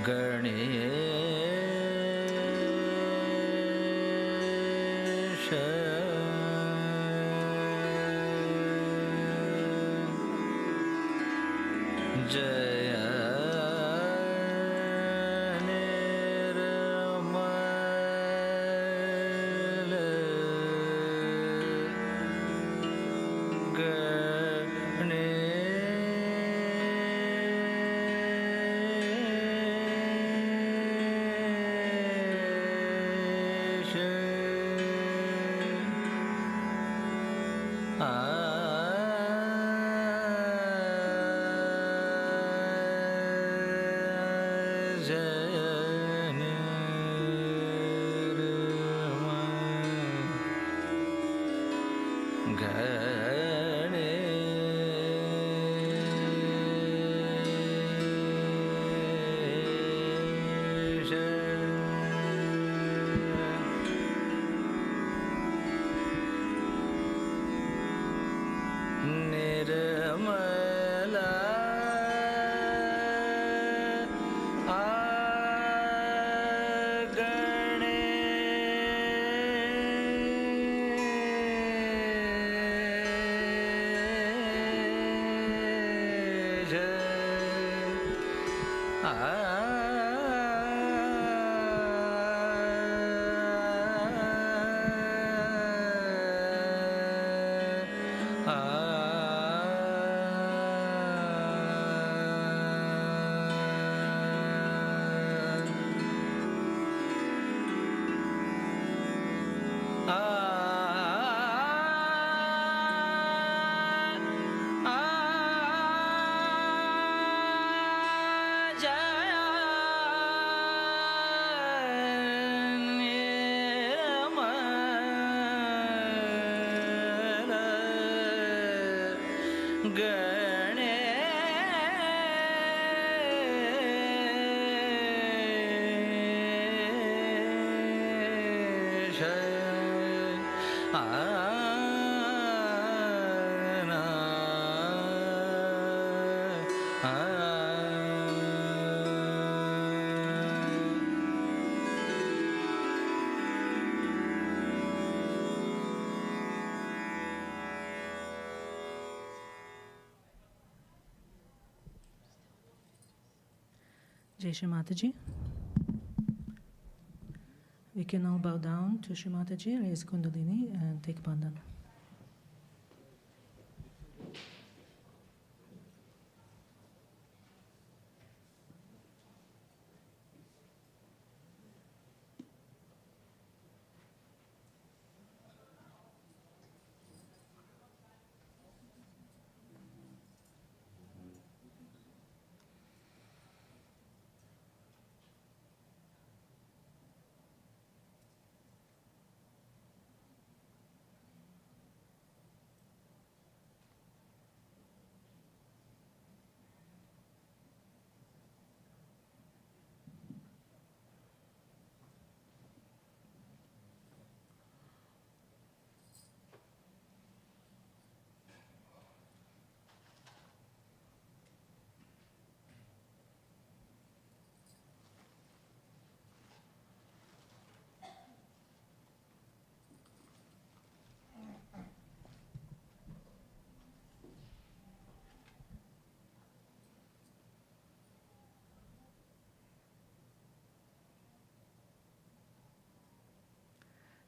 Ganesh Jaya Shree Mataji. We can all bow down to Shree Mataji, raise Kundalini, and take Bandhan.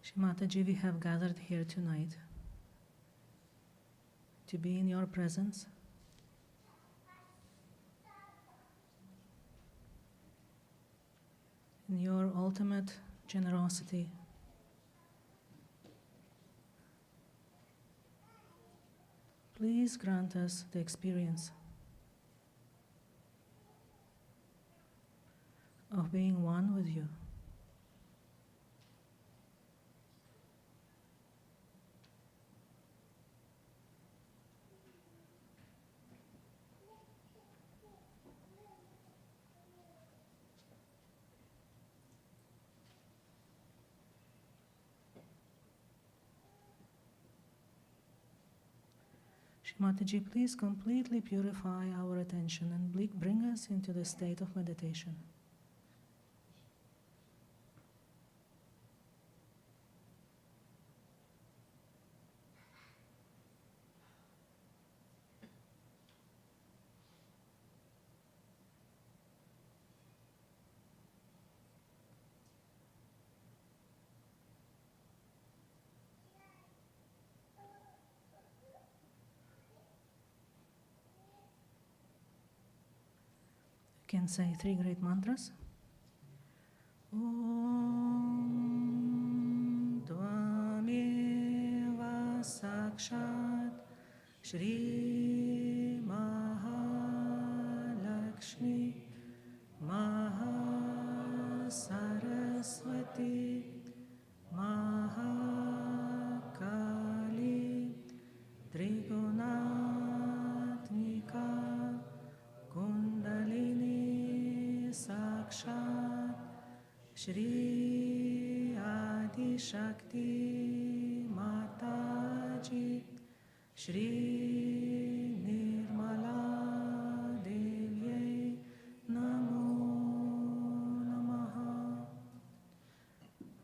Shree Mataji, we have gathered here tonight to be in your presence, in your ultimate generosity. Please grant us the experience of being one with you. Shree Mataji, please completely purify our attention and bring us into the state of meditation. Can say 3 great mantras. Om Tvameva Sakshat Shri Mahalakshmi Mahasaraswati Mahakali Trigunatmika Kundalini Sakshat Shri Adi Shakti Mataji Shri Nirmala Devye Namo Namaha.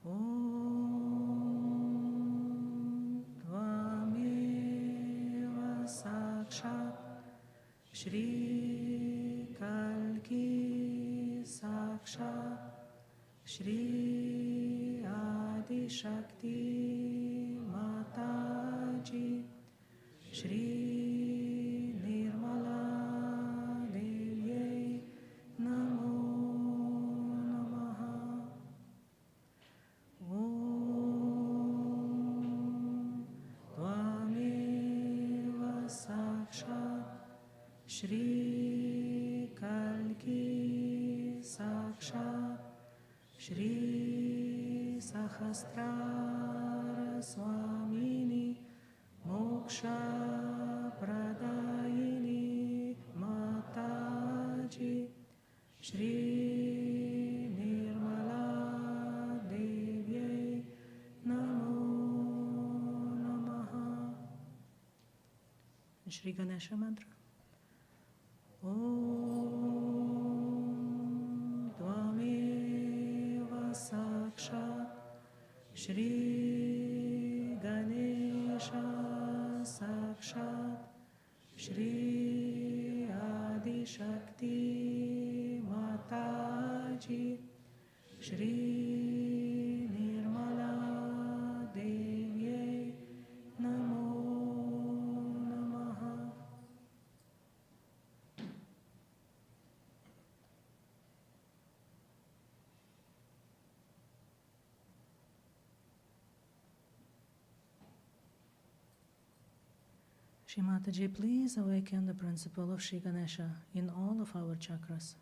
Om Tvameva Sakshat Shri Kalki Sakshat Shri Adi Shakti Mataji Shri Nirmala Devye Namo Namaha. Om Tvameva Sakshat Shri Kalki Sakshat Shri Sahasrara Swamini Moksha Pradayini Mataji Shri Nirmala Devye Namo Namaha. Shri Ganesha mantra. Om Tvameva Sakshat Shri Ganesha Sakshat Shri Adi Shakti Mataji Shri Nirmala Devye Namo Namaha. Shree Mataji, please awaken the principle of Shri Ganesha in all of our chakras.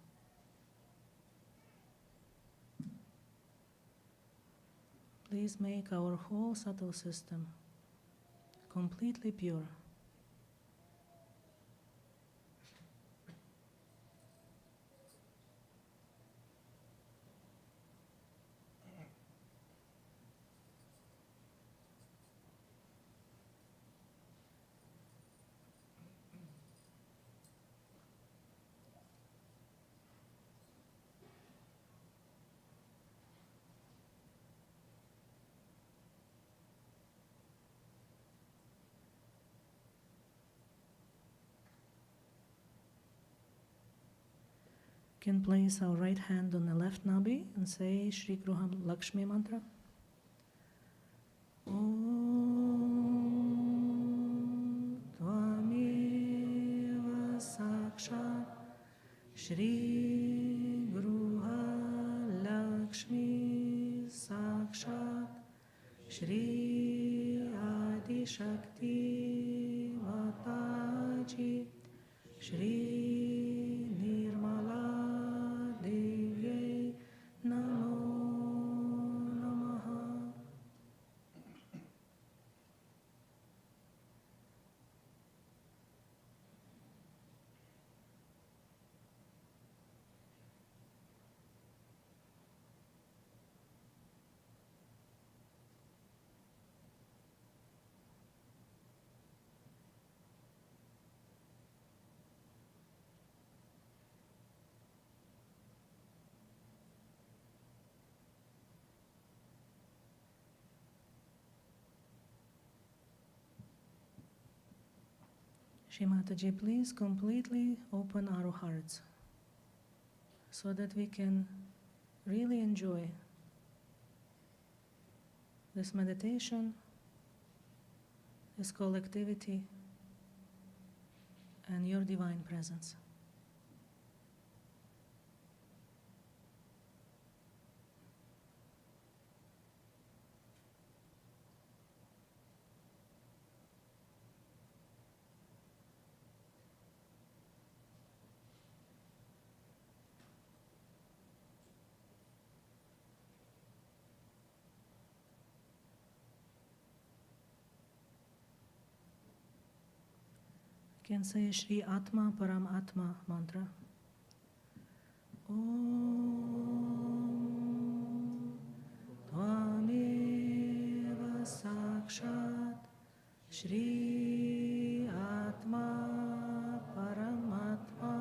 Please make our whole subtle system completely pure. Can place our right hand on the left nabi and say Shri Gruham Lakshmi mantra. Om Tvameva Sakshat Shri Gruha Lakshmi Sakshat Shri Adi Shakti Mataji Shri Nirmala Devye Namo Namaha. Shri Mataji, please completely open our hearts so that we can really enjoy this meditation, this collectivity, and your divine presence. Can say Shri Atma Param Atma mantra. Om Tvameva Sakshat Shri Atma Paramatma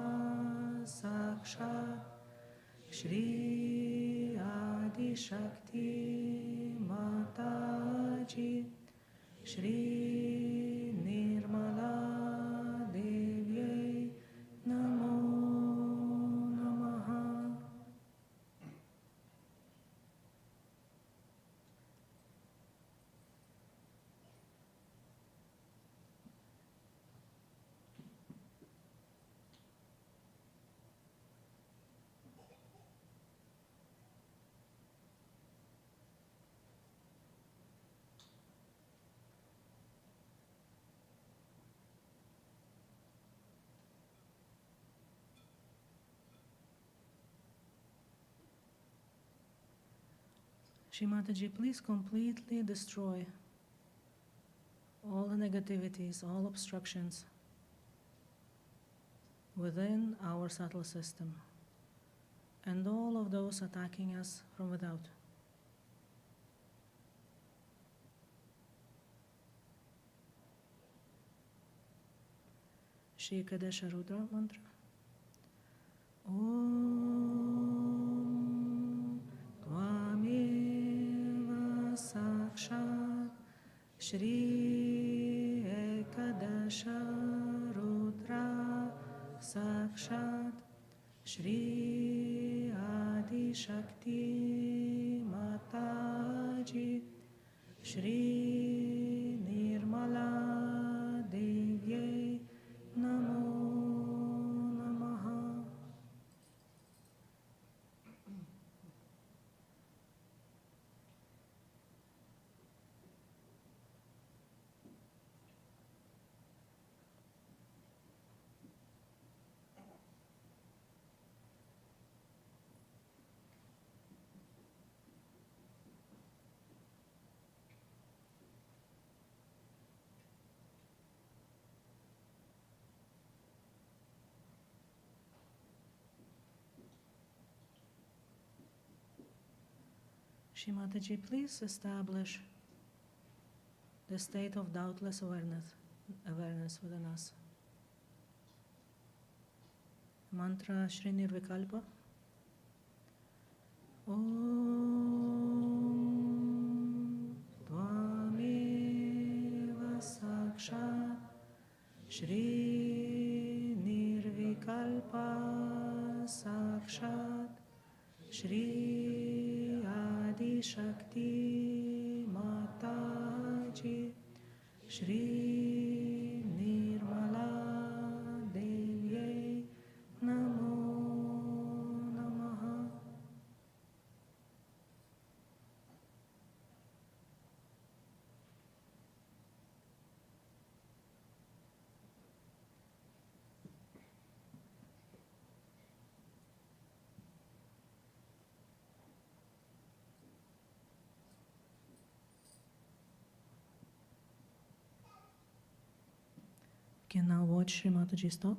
Sakshat Shri Adi Shakti Mataji Shri Nirmala Devyai Namo Namaha. Shree Mataji, please completely destroy all the negativities, all obstructions within our subtle system and all of those attacking us from without. Shri Kadesha Rudra mantra. Om Tvameva Sakshat Shri Ekadasha Rudra Sakshat Shri Adi Shakti Mataji Shri Nirmala Devyai Namo Namaha. Shri Mataji, please establish the state of doubtless awareness within us. Mantra Shri Nirvikalpa. Om Tvameva Sakshat Shri Nirvikalpa Sakshat Shri Adi Shakti Mataji Shri Nirmala Devyai Namo Namaha. Can now watch Shri Mataji's talk.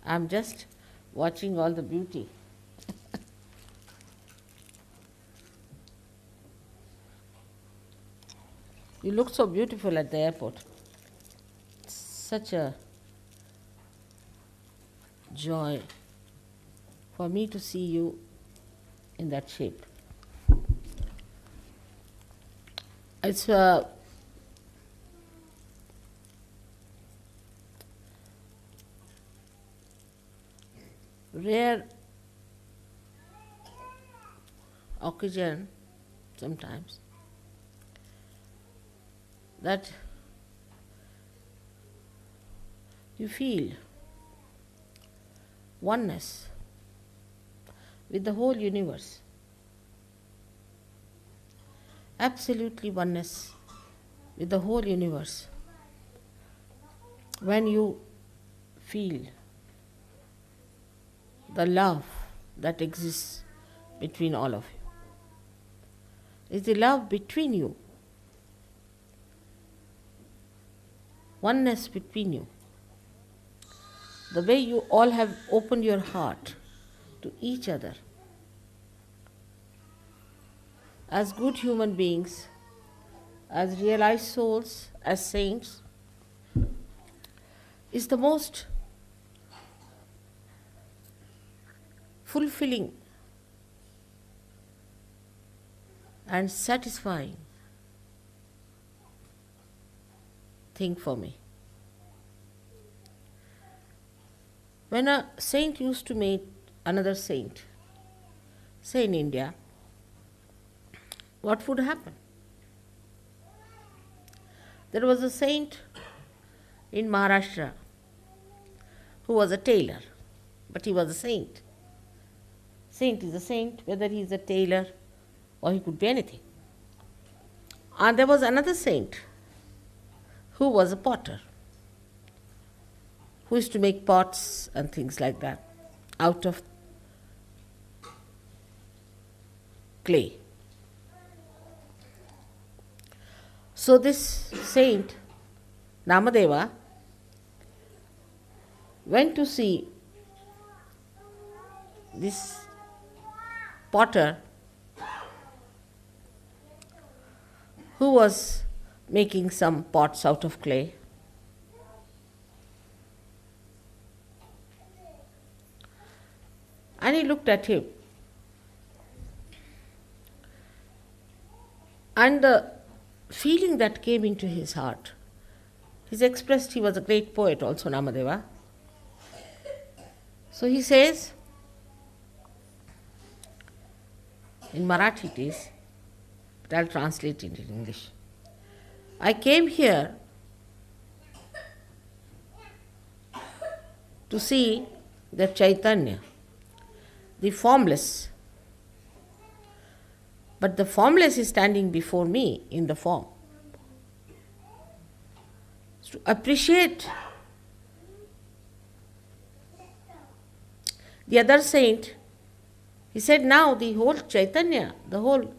I'm just watching all the beauty. You look so beautiful at the airport. It's such a joy for me to see you in that shape. It's a rare occasion sometimes that you feel oneness with the whole universe, absolutely oneness with the whole universe. When you feel the love that exists between all of you. is the love between you, oneness between you. The way you all have opened your heart to each other as good human beings, as realized souls, as saints, is the most fulfilling and satisfying thing for me. When a saint used to meet another saint, say in India, what would happen? There was a saint in Maharashtra who was a tailor, but he was a saint. Saint is a saint, whether he is a tailor or he could be anything. And there was another saint who was a potter, who used to make pots and things like that out of clay. So this saint, Namadeva, went to see this potter who was making some pots out of clay. And he looked at him. And the feeling that came into his heart, he's expressed, he was a great poet also, Namadeva. So he says, in Marathi it is, but I'll translate it in English. I came here to see the Chaitanya, the formless. But the formless is standing before me in the form. To appreciate the other saint, he said, now the whole Chaitanya, the whole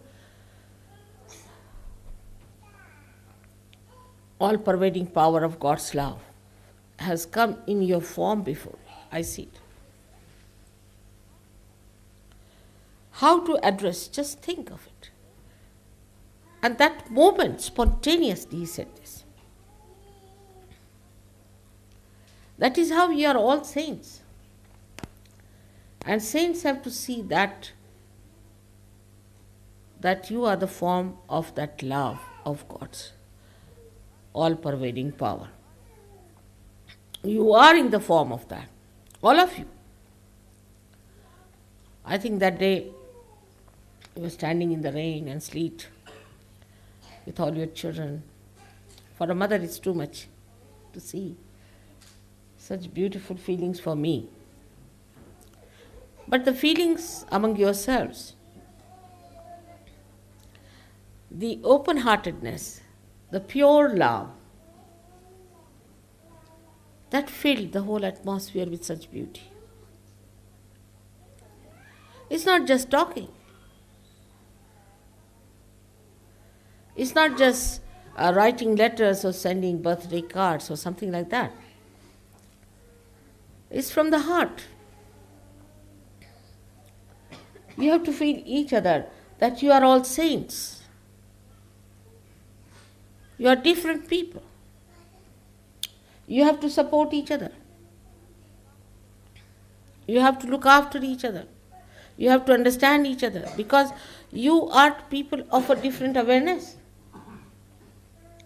all-pervading power of God's love has come in your form before me. I see it. How to address, just think of it. And that moment, spontaneously, he said this. That is how we are all saints. And saints have to see that you are the form of that love of God's all-pervading power. You are in the form of that, all of you. I think that day you were standing in the rain and sleet with all your children. For a mother, it's too much to see. Such beautiful feelings for me. But the feelings among yourselves, the open-heartedness, the pure love, that filled the whole atmosphere with such beauty. It's not just talking. It's not just writing letters or sending birthday cards or something like that. It's from the heart. You have to feel each other that you are all saints. You are different people. You have to support each other. You have to look after each other. You have to understand each other because you are people of a different awareness,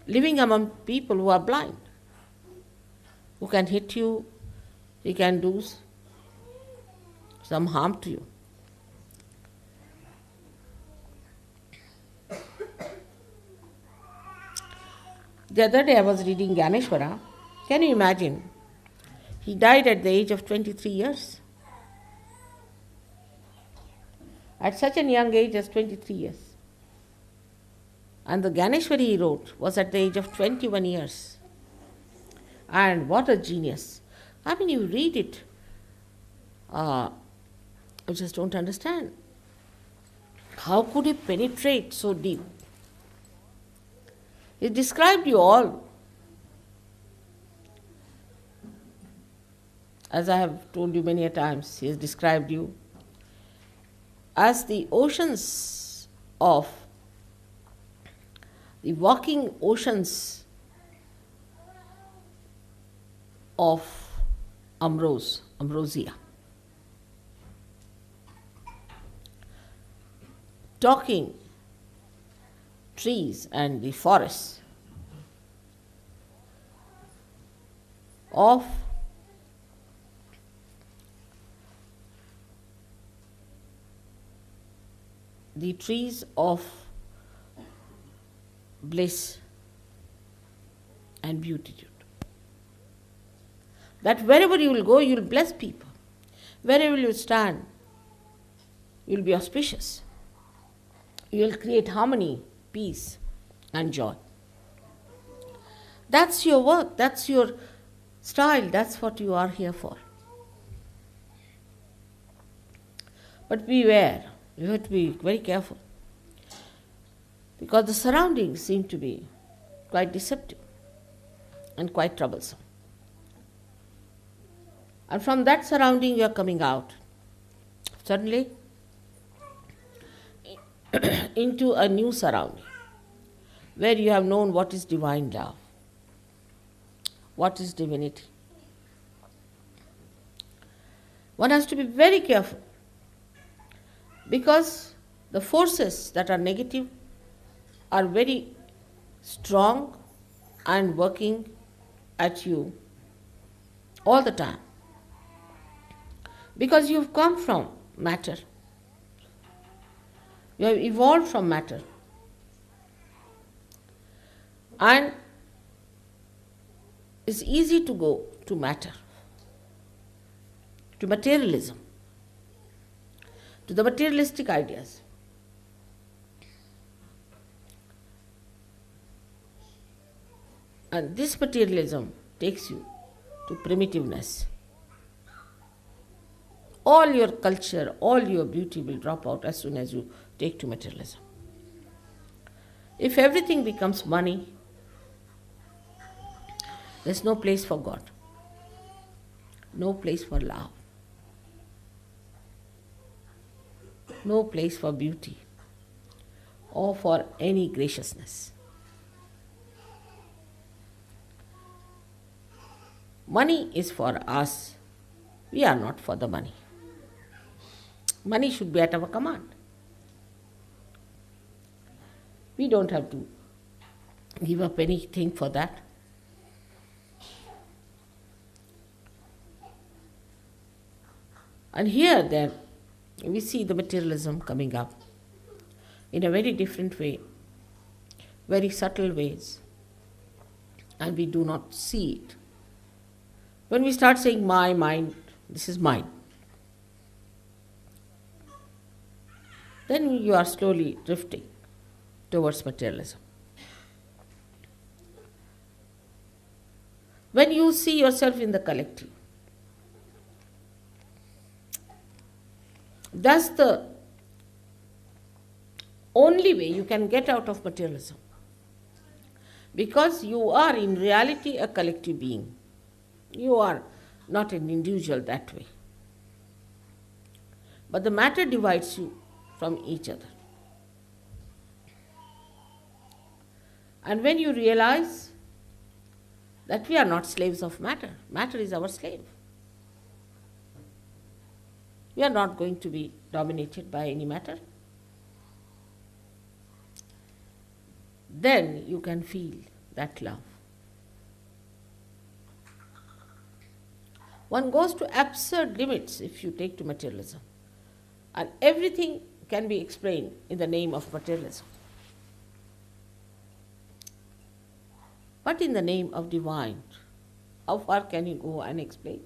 living among people who are blind, who can hit you, he can do some harm to you. The other day I was reading Ganeshwara. Can you imagine? He died at the age of 23 years. At such a young age as 23 years. And the Ganeshwari he wrote was at the age of 21 years. And what a genius. I mean, you read it, you just don't understand How could he penetrate so deep? He described you all. As I have told you many a times, he has described you as the oceans of, the walking oceans of ambrosia. Talking trees and the forests of the trees of bliss and beatitude. That wherever you will go, you will bless people. Wherever you stand, you will be auspicious. You will create harmony, peace, and joy. That's your work, that's your style, that's what you are here for. But beware, you have to be very careful, because the surroundings seem to be quite deceptive and quite troublesome. And from that surrounding you are coming out suddenly into a new surrounding where you have known what is divine love, what is divinity. One has to be very careful, because the forces that are negative are very strong and working at you all the time. Because you've come from matter. You have evolved from matter. And it's easy to go to matter, to materialism, to the materialistic ideas. And this materialism takes you to primitiveness. All your culture, all your beauty will drop out as soon as you take to materialism. If everything becomes money, there's no place for God, no place for love, no place for beauty or for any graciousness. Money is for us, we are not for the money. Money should be at our command. We don't have to give up anything for that. And here then we see the materialism coming up in a very different way, very subtle ways, and we do not see it. When we start saying my mind, this is mine, then you are slowly drifting towards materialism. When you see yourself in the collective, that's the only way you can get out of materialism, because you are in reality a collective being. You are not an individual that way. But the matter divides you from each other. And when you realize that we are not slaves of matter, matter is our slave. We are not going to be dominated by any matter. Then you can feel that love. One goes to absurd limits if you take to materialism, and everything can be explained in the name of materialism. But in the name of divine, how far can you go and explain?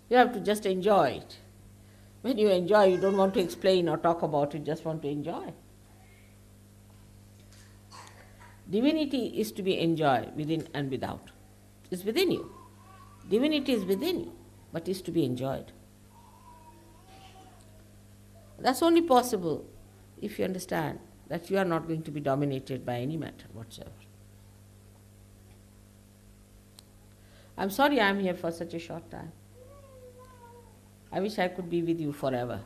You have to just enjoy it. When you enjoy, you don't want to explain or talk about it, you just want to enjoy. Divinity is to be enjoyed within and without. It's within you. Divinity is within you, but is to be enjoyed. That's only possible if you understand that you are not going to be dominated by any matter whatsoever. I'm sorry I'm here for such a short time. I wish I could be with you forever,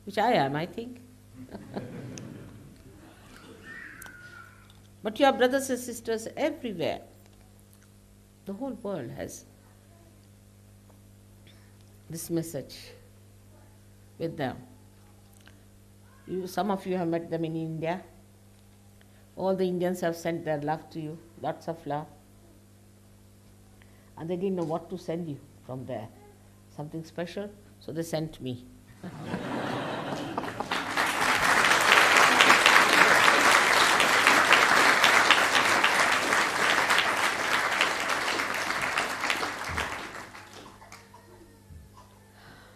which I am, I think. But your brothers and sisters everywhere, the whole world has this message with them. Some of you have met them in India. All the Indians have sent their love to you, lots of love. And they didn't know what to send you from there. Something special, so they sent me.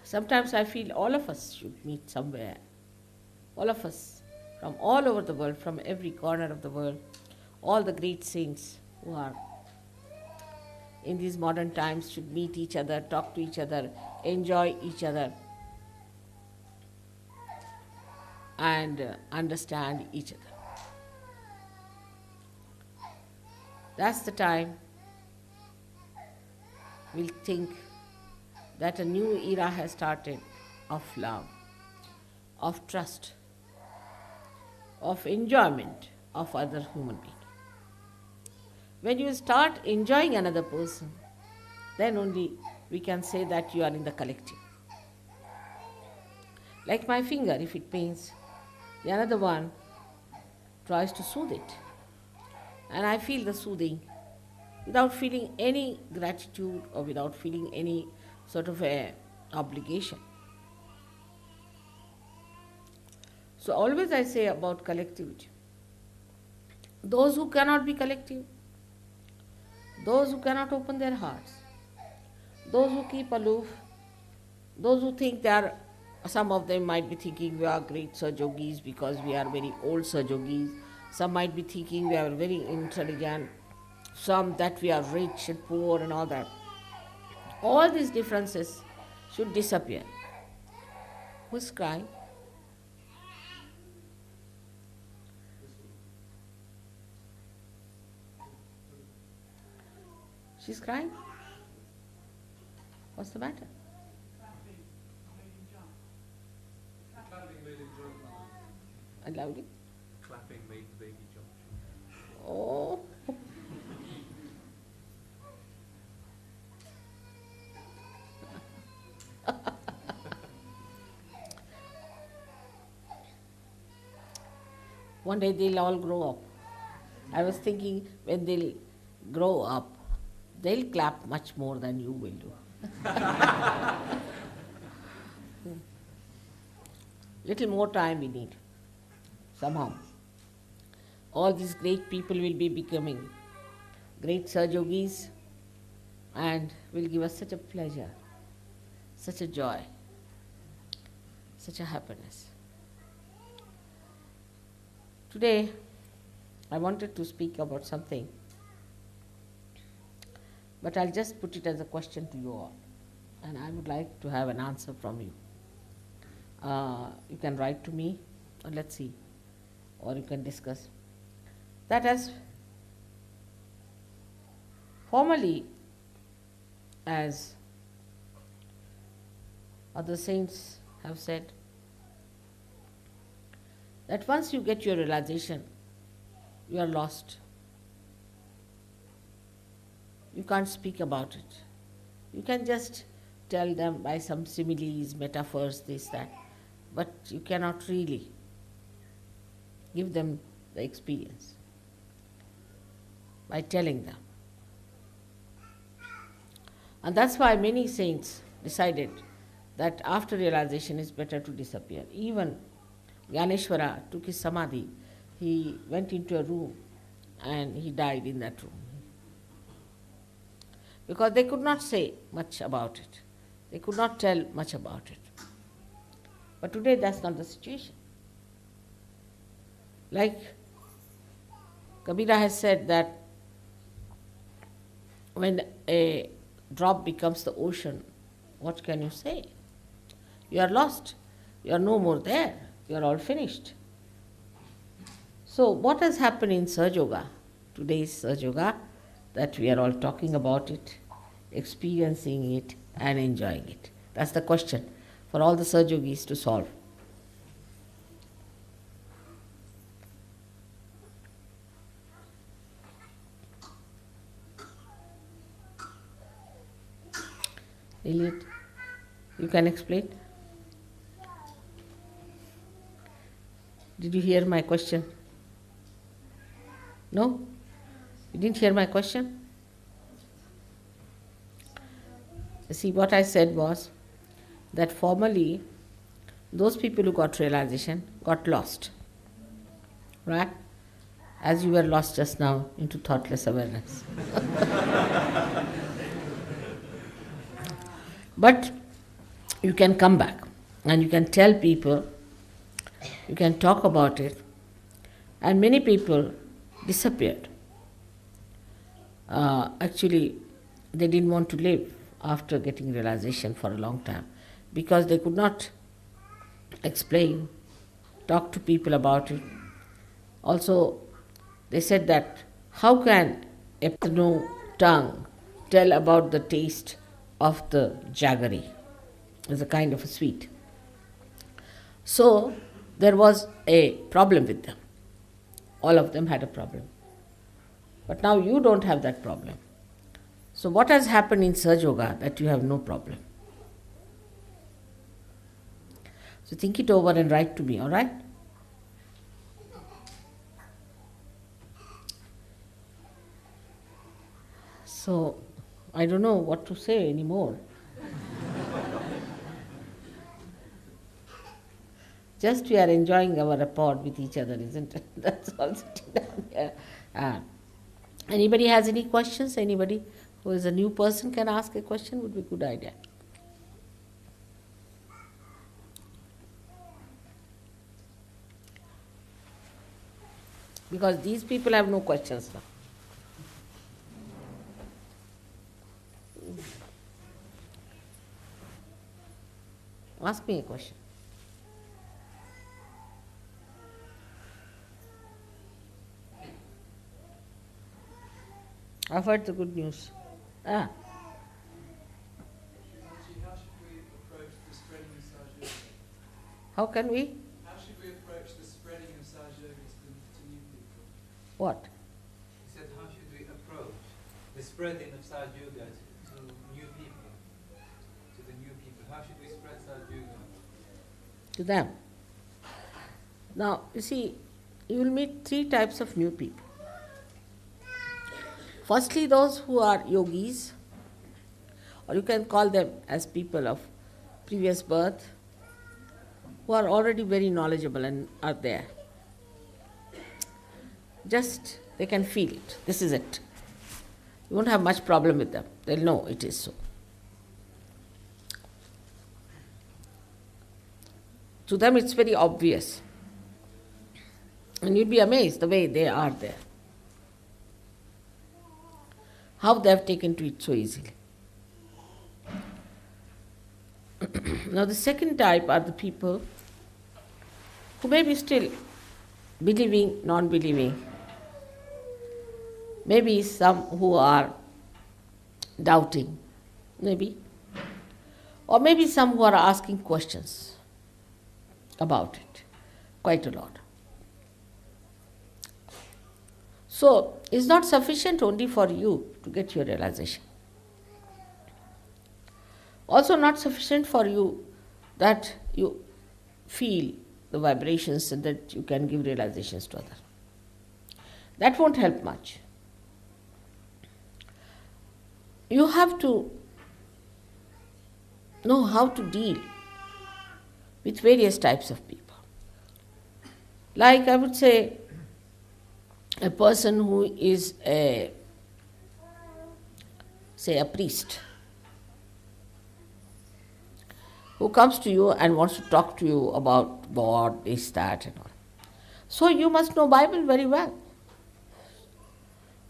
Sometimes I feel all of us should meet somewhere. All of us, from all over the world, from every corner of the world, all the great saints who are in these modern times should meet each other, talk to each other, enjoy each other, and understand each other. That's the time we'll think that a new era has started of love, of trust, of enjoyment of other human being. When you start enjoying another person, then only we can say that you are in the collective. Like my finger, if it pains, the another one tries to soothe it. And I feel the soothing without feeling any gratitude or without feeling any sort of a obligation. So always I say about collectivity. Those who cannot be collective, those who cannot open their hearts, those who keep aloof, those who think they are, some of them might be thinking we are great Sahajogis because we are very old Sahajogis. Some might be thinking we are very intelligent, some that we are rich and poor and all that. All these differences should disappear. Who's crying? She's crying? What's the matter? Clapping made him jump, Mother. And loudly? Clapping made the baby jump. Oh. One day they'll all grow up. I was thinking when they'll grow up, they'll clap much more than you will do. Little more time we need, somehow. All these great people will be becoming great Sahajogis and will give us such a pleasure, such a joy, such a happiness. Today, I wanted to speak about something, but I'll just put it as a question to you all, and I would like to have an answer from you. You can write to me, or let's see, or you can discuss. That as formally as other saints have said, that once you get your realization, you are lost. You can't speak about it. You can just tell them by some similes, metaphors, this, that, but you cannot really give them the experience by telling them. And that's why many saints decided that after realization it's better to disappear. Even Gyaneshwara took his samadhi, he went into a room and he died in that room. Because they could not say much about it. They could not tell much about it. But today that's not the situation. Like Kabira has said that when a drop becomes the ocean, what can you say? You are lost. You are no more there. You are all finished. So what has happened in Sahaja Yoga, today's Sahaja Yoga, that we are all talking about it, experiencing it and enjoying it? That's the question for all the Sahaja Yogis to solve. Elliot, you can explain? Did you hear my question? No? You didn't hear my question? See, what I said was that formally those people who got realization got lost. Right? As you were lost just now into thoughtless awareness. But you can come back and you can tell people, you can talk about it, and many people disappeared. Actually, they didn't want to live after getting realization for a long time because they could not explain, talk to people about it. Also, they said that how can a no tongue tell about the taste of the jaggery? It's a kind of a sweet. So there was a problem with them. All of them had a problem. But now you don't have that problem. So what has happened in Sahaja Yoga that you have no problem? So think it over and write to me, all right? So I don't know what to say anymore. Just we are enjoying our rapport with each other, isn't it? That's all sitting down here. Anybody has any questions? Anybody who is a new person can ask a question, would be a good idea. Because these people have no questions now. Ask me a question. I've heard the good news. Actually, how should we approach the spreading of Sahaja Yoga? How can we? How should we approach the spreading of Sahaja Yoga to new people? What? He said, how should we approach the spreading of Sahaja Yoga to new people? To the new people. How should we spread Sahaja Yoga? To them. Now, you see, you will meet three types of new people. Firstly, those who are yogis, or you can call them as people of previous birth, who are already very knowledgeable and are there. Just, they can feel it. This is it. You won't have much problem with them. They'll know it is so. To them it's very obvious. And you'll be amazed the way they are there. How they have taken to it so easily. Now the second type are the people who may be still believing, non-believing. Maybe some who are doubting, maybe. Or maybe some who are asking questions about it, quite a lot. So, it's not sufficient only for you to get your realization. Also not sufficient for you that you feel the vibrations and that you can give realizations to others. That won't help much. You have to know how to deal with various types of people. Like I would say, a person who is a priest, who comes to you and wants to talk to you about God, this, that and all. So you must know Bible very well.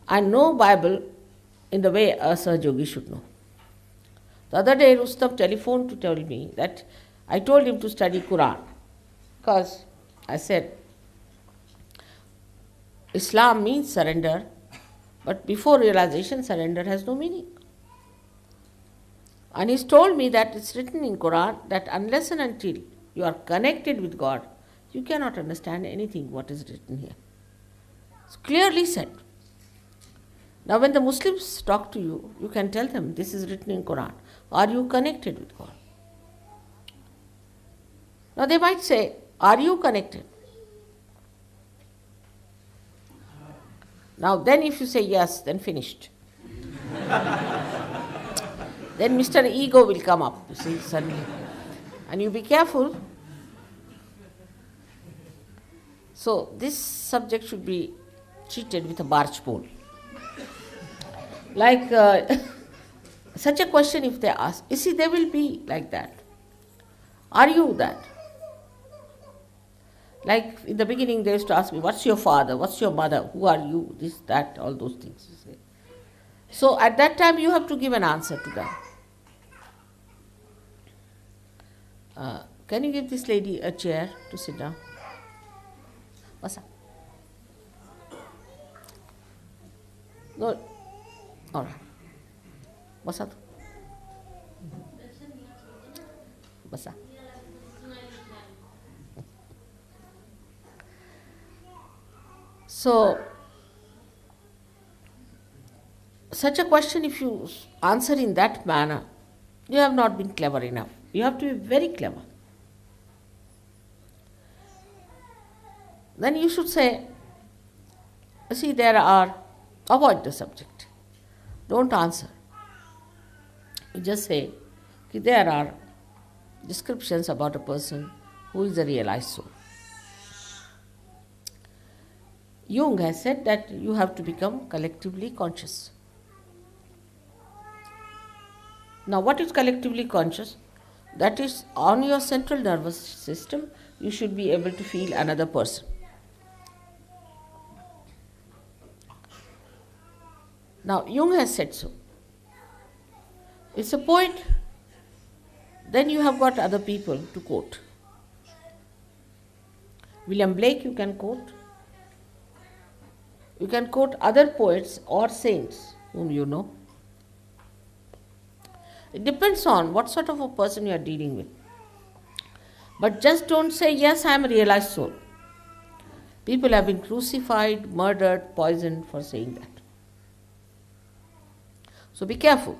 And know Bible in the way a Sahaja Yogi should know. The other day Rustam telephoned to tell me that I told him to study Quran because I said, Islam means surrender, but before realization, surrender has no meaning. And he's told me that it's written in Quran that unless and until you are connected with God, you cannot understand anything what is written here. It's clearly said. Now when the Muslims talk to you, you can tell them this is written in Quran. Are you connected with God? Now they might say, are you connected? Now then if you say yes, then finished. Then Mr. Ego will come up, you see, suddenly. And you be careful. So this subject should be treated with a barge pole. Like such a question if they ask, you see, they will be like that. Are you that? Like in the beginning they used to ask me, what's your father, what's your mother, who are you, this, that, all those things. You see. So at that time you have to give an answer to them. Can you give this lady a chair to sit down? What's up? No. All right. What's up? What's up? So, such a question, if you answer in that manner, you have not been clever enough. You have to be very clever. Then you should say, see, avoid the subject. Don't answer. You just say, there are descriptions about a person who is a realized soul. Jung has said that you have to become collectively conscious. Now, what is collectively conscious? That is, on your central nervous system, you should be able to feel another person. Now, Jung has said so. It's a poet, then you have got other people to quote. William Blake you can quote. You can quote other poets or saints whom you know. It depends on what sort of a person you are dealing with. But just don't say, yes, I am a realized soul. People have been crucified, murdered, poisoned for saying that. So be careful.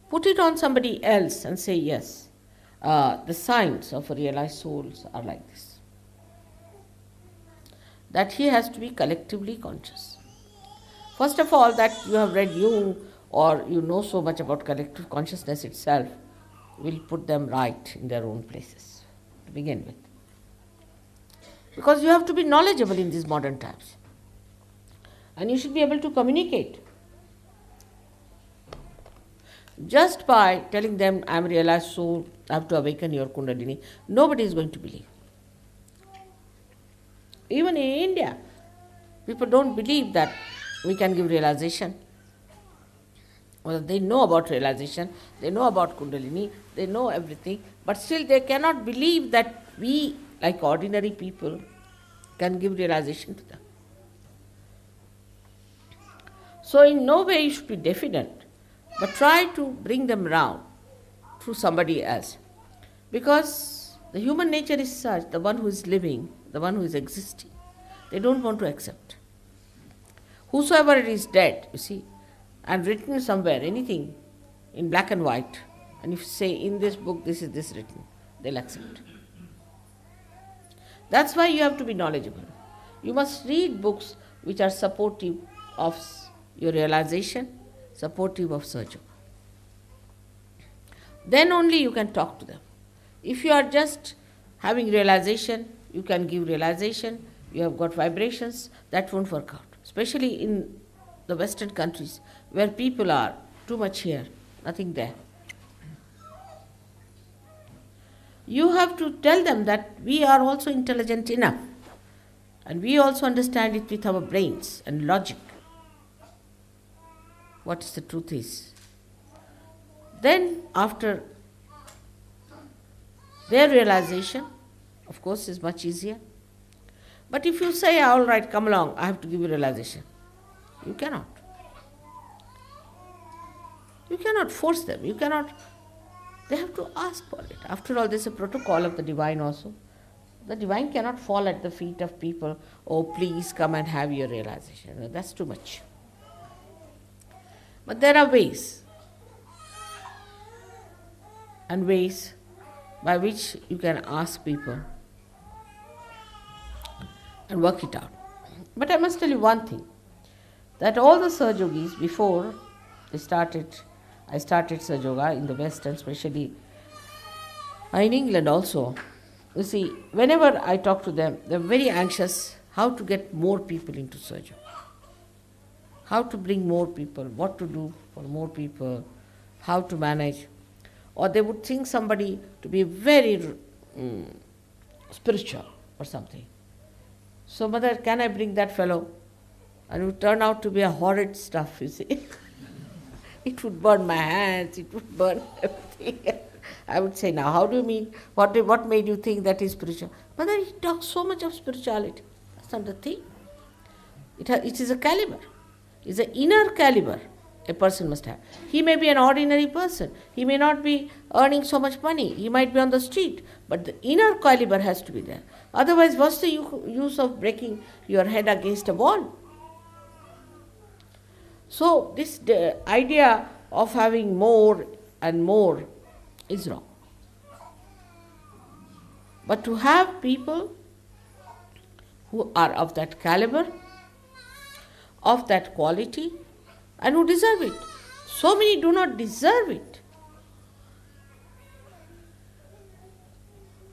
Put it on somebody else and say, yes, the signs of a realized soul are like this. That he has to be collectively conscious. First of all, that you have read Jung or you know so much about collective consciousness itself will put them right in their own places to begin with. Because you have to be knowledgeable in these modern times. And you should be able to communicate. Just by telling them, I am a realized soul, I have to awaken your Kundalini, nobody is going to believe. Even in India, people don't believe that we can give realization. Well, they know about realization, they know about Kundalini, they know everything, but still they cannot believe that we, like ordinary people, can give realization to them. So in no way you should be definite, but try to bring them round through somebody else. Because the human nature is such, the one who is living, the one who is existing, they don't want to accept. Whosoever is dead, you see, and written somewhere, anything in black and white, and if you say in this book this is this written, they'll accept. That's why you have to be knowledgeable. You must read books which are supportive of your realization, supportive of Sahaja. Then only you can talk to them. If you are just having realization, you can give realization, you have got vibrations, that won't work out. Especially in the Western countries where people are too much here, nothing there. You have to tell them that we are also intelligent enough and we also understand it with our brains and logic. What is the truth is. Then after Their realization, of course, is much easier. But if you say, all right, come along, I have to give you realization, you cannot. You cannot force them. You cannot. They have to ask for it. After all, there's a protocol of the divine also. The divine cannot fall at the feet of people, oh, please come and have your realization. No, that's too much. But there are ways. And ways by which you can ask people and work it out. But I must tell you one thing, that all the Sahaja Yogis, before I started Sahaja Yoga in the West, and especially in England also, you see, whenever I talk to them, they're very anxious how to get more people into Sahaja Yoga, how to bring more people, what to do for more people, how to manage. Or they would think somebody to be very spiritual or something. So, mother, can I bring that fellow? And it would turn out to be a horrid stuff, you see. It would burn my hands, it would burn everything. I would say, now, how do you mean? What made you think that is spiritual? Mother, he talks so much of spirituality. That's not the thing. It is a caliber. It's an inner caliber a person must have. He may be an ordinary person. He may not be earning so much money. He might be on the street. But the inner caliber has to be there. Otherwise, what's the use of breaking your head against a wall? So, this idea of having more and more is wrong. But to have people who are of that caliber, of that quality, and who deserve it. So many do not deserve it.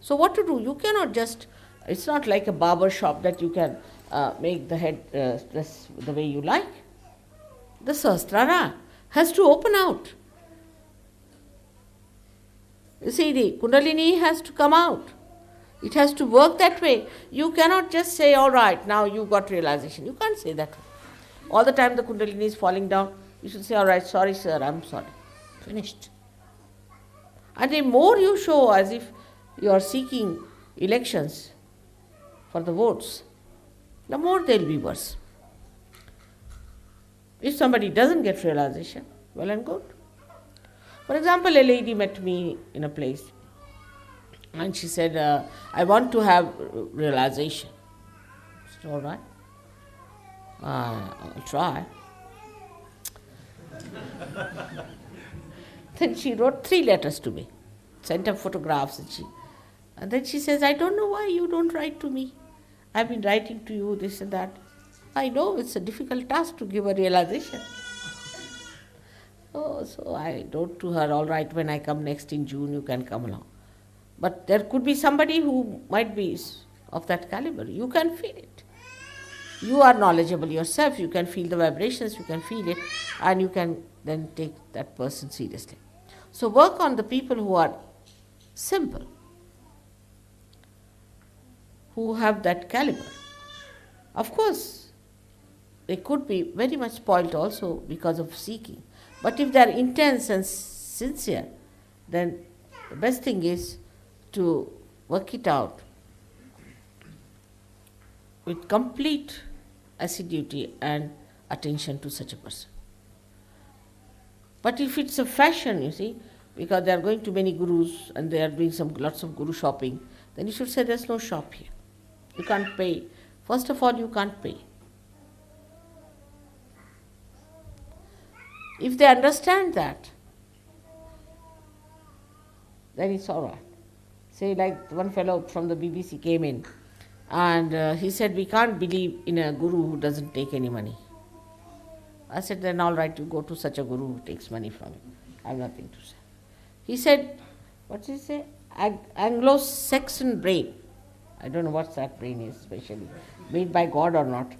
So what to do? You cannot just, it's not like a barber shop that you can make the head dress the way you like. The Sahasrara has to open out. You see, the Kundalini has to come out. It has to work that way. You cannot just say, all right, now you got realization. You can't say that way. All the time the Kundalini is falling down, you should say, all right, sorry sir, I'm sorry. Finished. And the more you show as if you are seeking elections for the votes, the more they'll be worse. If somebody doesn't get realization, well and good. For example, a lady met me in a place and she said, I want to have realization. I said, all right. I'll try. Then she wrote 3 letters to me, sent her photographs, and then she says, I don't know why you don't write to me. I've been writing to you, this and that. I know it's a difficult task to give a realization. Oh, so I wrote to her, all right, when I come next in June, you can come along. But there could be somebody who might be of that caliber. You can feel it. You are knowledgeable yourself, you can feel the vibrations, you can feel it, and you can then take that person seriously. So work on the people who are simple, who have that caliber. Of course, they could be very much spoiled also because of seeking. But if they are intense and sincere, then the best thing is to work it out with complete assiduity and attention to such a person. But if it's a fashion, you see, because they are going to many gurus and they are doing lots of guru shopping, then you should say there's no shop here. You can't pay. First of all, you can't pay. If they understand that, then it's all right. Say like one fellow from the BBC came in and he said, we can't believe in a guru who doesn't take any money. I said, then all right, you go to such a guru who takes money from you. I have nothing to say. He said, what did he say? Anglo-Saxon brain. I don't know what that brain is, especially made by God or not.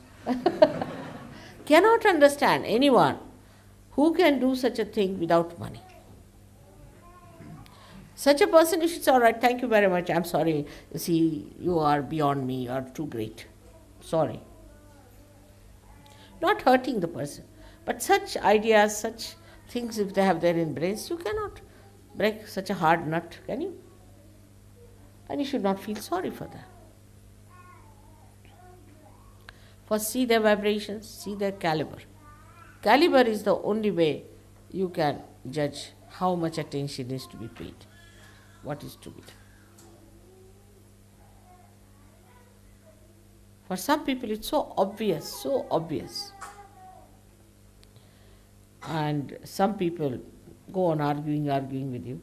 Cannot understand anyone who can do such a thing without money. Such a person, you should say, all right, thank you very much, I'm sorry, you see, you are beyond me, you are too great. Sorry. Not hurting the person. But such ideas, such things, if they have there in brains, you cannot break such a hard nut, can you? And you should not feel sorry for them. First, see their vibrations, see their caliber. Caliber is the only way you can judge how much attention is to be paid, what is to be done. For some people it's so obvious, so obvious. And some people go on arguing with you.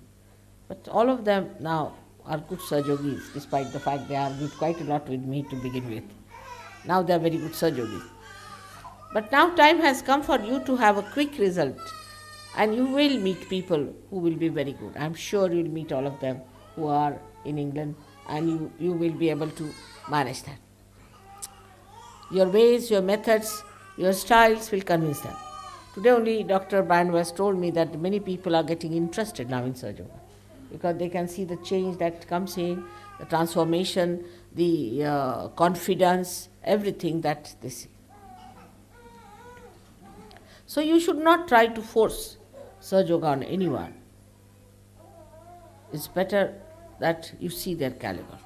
But all of them now are good Sajogis, despite the fact they argued quite a lot with me to begin with. Now they are very good Sajogis. But now time has come for you to have a quick result, and you will meet people who will be very good. I am sure you will meet all of them who are in England, and you will be able to manage that. Your ways, your methods, your styles will convince them. Today only Dr. Bandwas told me that many people are getting interested now in Surg Yoga because they can see the change that comes in, the transformation, the confidence, everything that they see. So you should not try to force Surg Yoga on anyone. It's better that you see their caliber.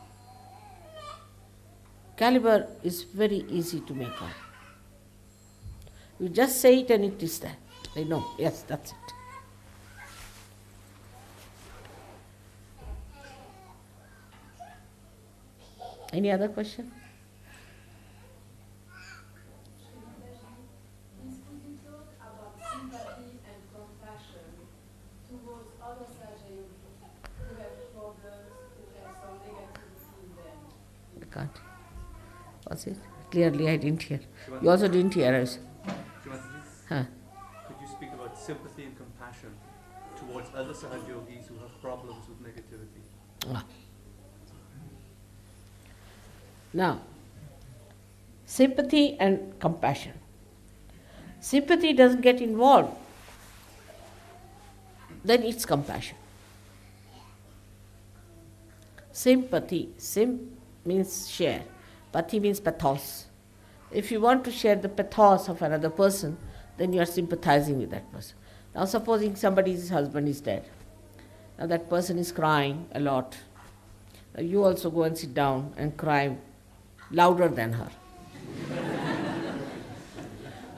Caliber is very easy to make out. You just say it and it is there. They know, yes, that's it. Any other question? Please could you talk about sympathy and compassion towards other Sahaja yogis who have problems, who have some negativity in them? I can't. What's it? Clearly I didn't hear. You also didn't hear us. Shree Mataji, Huh. could you speak about sympathy and compassion towards other Sahaj yogis who have problems with negativity? Ah. Now, sympathy and compassion. Sympathy doesn't get involved, then it's compassion. Sympathy, means share, pati means pathos. If you want to share the pathos of another person, then you are sympathizing with that person. Now supposing somebody's husband is dead. Now that person is crying a lot. Now you also go and sit down and cry louder than her.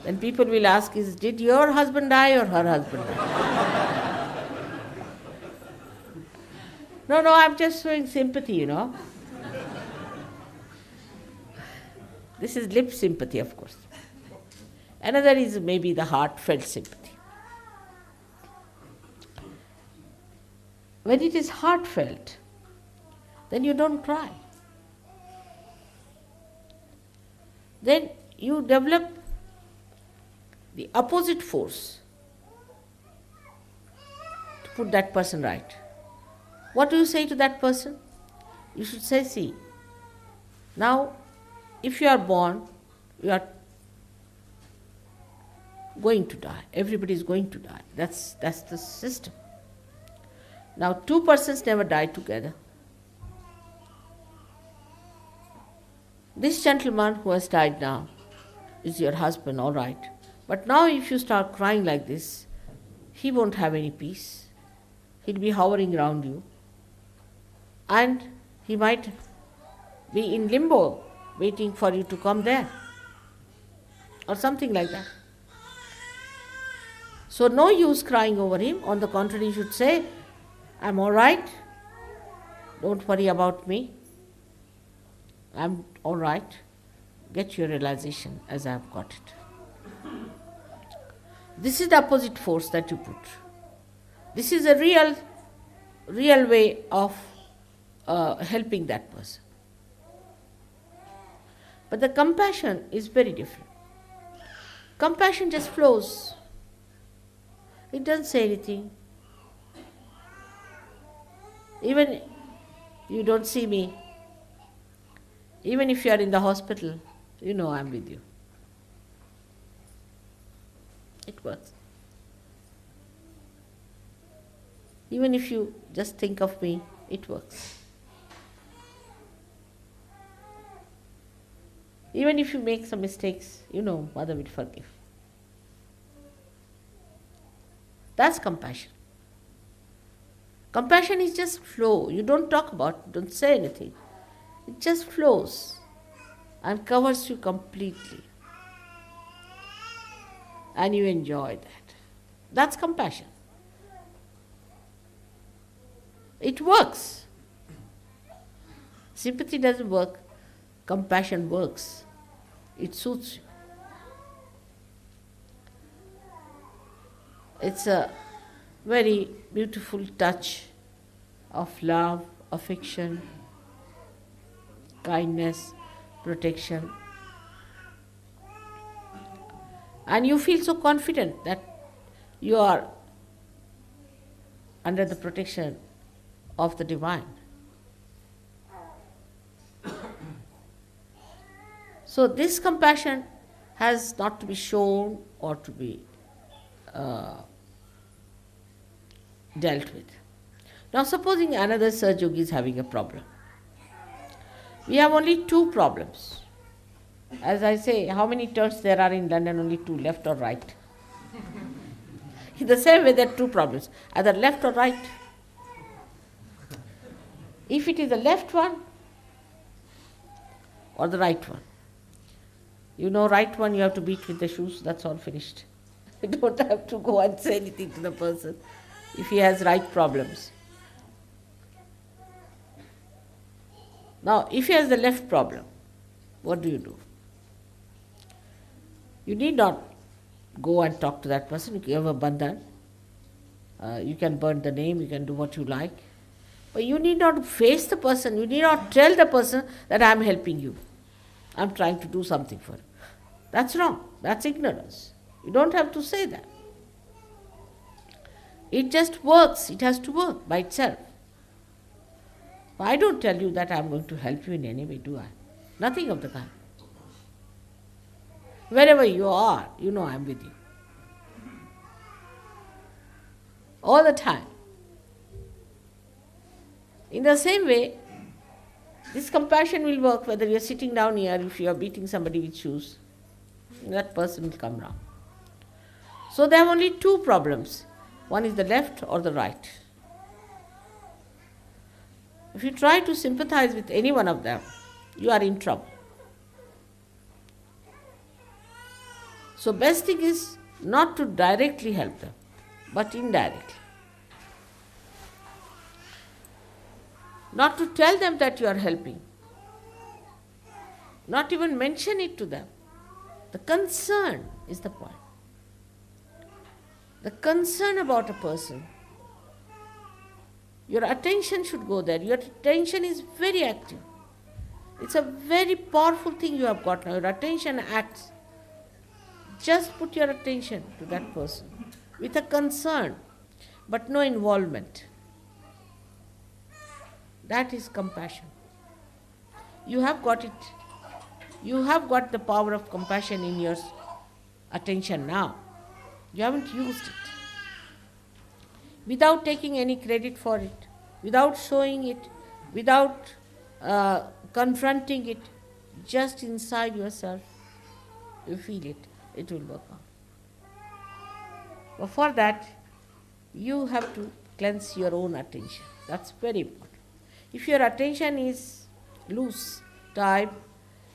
Then people will ask, did your husband die or her husband die? No, I'm just showing sympathy, This is lip sympathy, of course. Another is maybe the heartfelt sympathy. When it is heartfelt, then you don't cry. Then you develop the opposite force to put that person right. What do you say to that person? You should say, see, now if you are born, you are going to die. Everybody is going to die. That's the system. Now, two persons never die together. This gentleman who has died now is your husband, all right. But now if you start crying like this, he won't have any peace. He'll be hovering around you. And he might be in limbo, waiting for you to come there. Or something like that. So no use crying over him. On the contrary, you should say, I'm all right. Don't worry about me. I'm all right. Get your realization as I've got it. This is the opposite force that you put. This is a real way of helping that person. But the compassion is very different. Compassion just flows. It doesn't say anything. Even you don't see me, even if you are in the hospital, you know I'm with you. It works. Even if you just think of me, it works. Even if you make some mistakes, you know Mother will forgive. That's compassion. Compassion is just flow. You don't talk about it, don't say anything. It just flows and covers you completely. And you enjoy that. That's compassion. It works. Sympathy doesn't work. Compassion works. It suits you. It's a very beautiful touch of love, affection, kindness, protection. And you feel so confident that you are under the protection of the divine. So this compassion has not to be shown or to be dealt with. Now supposing another Saj Yogi is having a problem. We have only two problems. As I say, how many turns there are in London? Only two, left or right. In the same way, there are two problems, either left or right. If it is the left one or the right one, you know, right one you have to beat with the shoes, that's all finished. You don't have to go and say anything to the person if he has right problems. Now, if he has the left problem, what do? You need not go and talk to that person. You have a bandhan. You can burn the name, you can do what you like. But you need not face the person. You need not tell the person that I am helping you. I am trying to do something for you. That's wrong. That's ignorance. You don't have to say that. It just works. It has to work by itself. I don't tell you that I am going to help you in any way, do I? Nothing of the kind. Wherever you are, you know I am with you. All the time. In the same way, this compassion will work whether you are sitting down here, if you are beating somebody with shoes, that person will come round. So there are only two problems. One is the left or the right. If you try to sympathize with any one of them, you are in trouble. So best thing is not to directly help them, but indirectly. Not to tell them that you are helping. Not even mention it to them. The concern is the point. The concern about a person. Your attention should go there. Your attention is very active. It's a very powerful thing you have got now. Your attention acts. Just put your attention to that person with a concern, but no involvement. That is compassion. You have got it. You have got the power of compassion in your attention now. You haven't used it. Without taking any credit for it, without showing it, without confronting it, just inside yourself, you feel it. It will work out. But for that, you have to cleanse your own attention. That's very important. If your attention is loose, tight,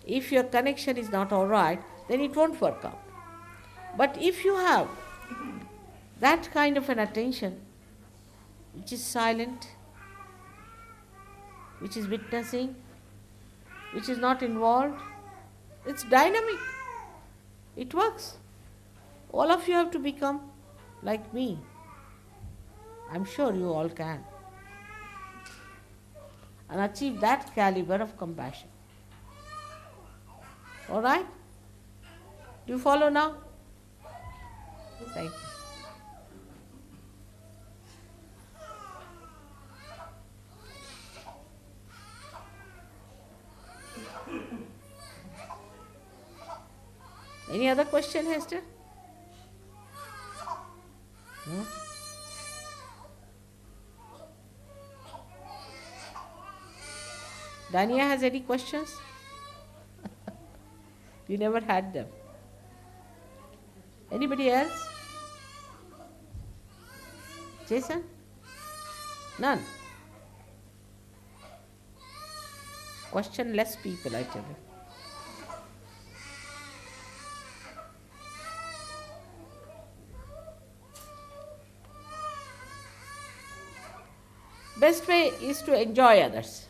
if your connection is not all right, then it won't work out. But if you have that kind of an attention, which is silent, which is witnessing, which is not involved, it's dynamic. It works. All of you have to become like me. I'm sure you all can. And achieve that caliber of compassion. All right? Do you follow now? Thank you. Any other question, Hester? No? Dania has any questions? You never had them. Anybody else? Jason? None. Questionless people, I tell you. Best way is to enjoy others.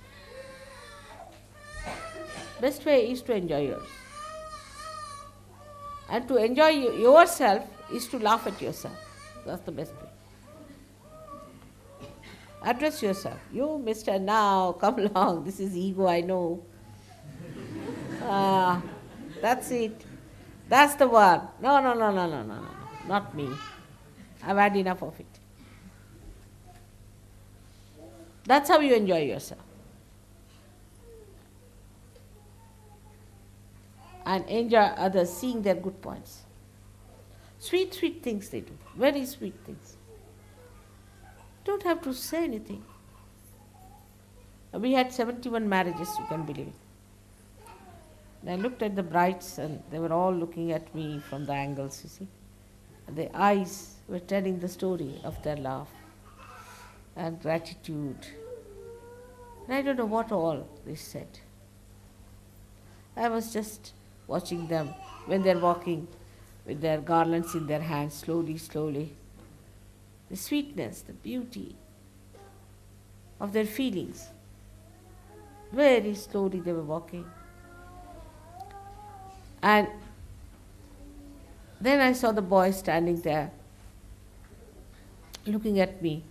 Best way is to enjoy yours. And to enjoy yourself is to laugh at yourself. That's the best way. Address yourself. You, mister, now, come along. This is ego, I know. That's it. That's the one. No. Not me. I've had enough of it. That's how you enjoy yourself. And enjoy others, seeing their good points. Sweet things they do. Very sweet things. Don't have to say anything. We had 71 marriages, you can believe it. And I looked at the brides and they were all looking at me from the angles, you see. And their eyes were telling the story of their love and gratitude. And I don't know what all they said. I was just watching them when they're walking with their garlands in their hands, slowly. The sweetness, the beauty of their feelings. Very slowly they were walking. And then I saw the boy standing there, looking at me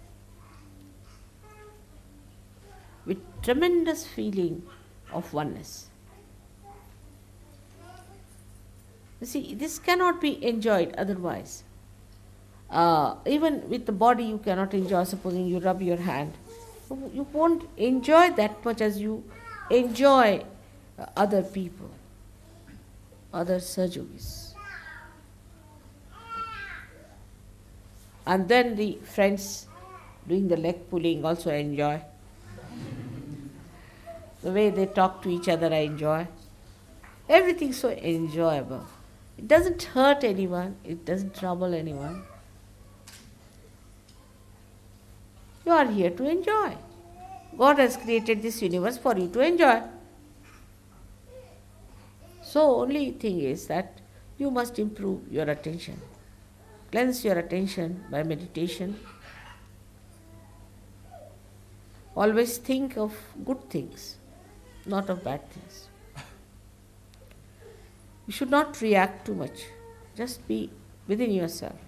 with tremendous feeling of oneness. You see, this cannot be enjoyed otherwise. Even with the body you cannot enjoy. Supposing you rub your hand, you won't enjoy that much as you enjoy other people, other Sahajogis. And then the friends doing the leg pulling also I enjoy. The way they talk to each other I enjoy. Everything's so enjoyable. It doesn't hurt anyone, it doesn't trouble anyone. You are here to enjoy. God has created this universe for you to enjoy. So only thing is that you must improve your attention. Cleanse your attention by meditation. Always think of good things, not of bad things. You should not react too much. Just be within yourself.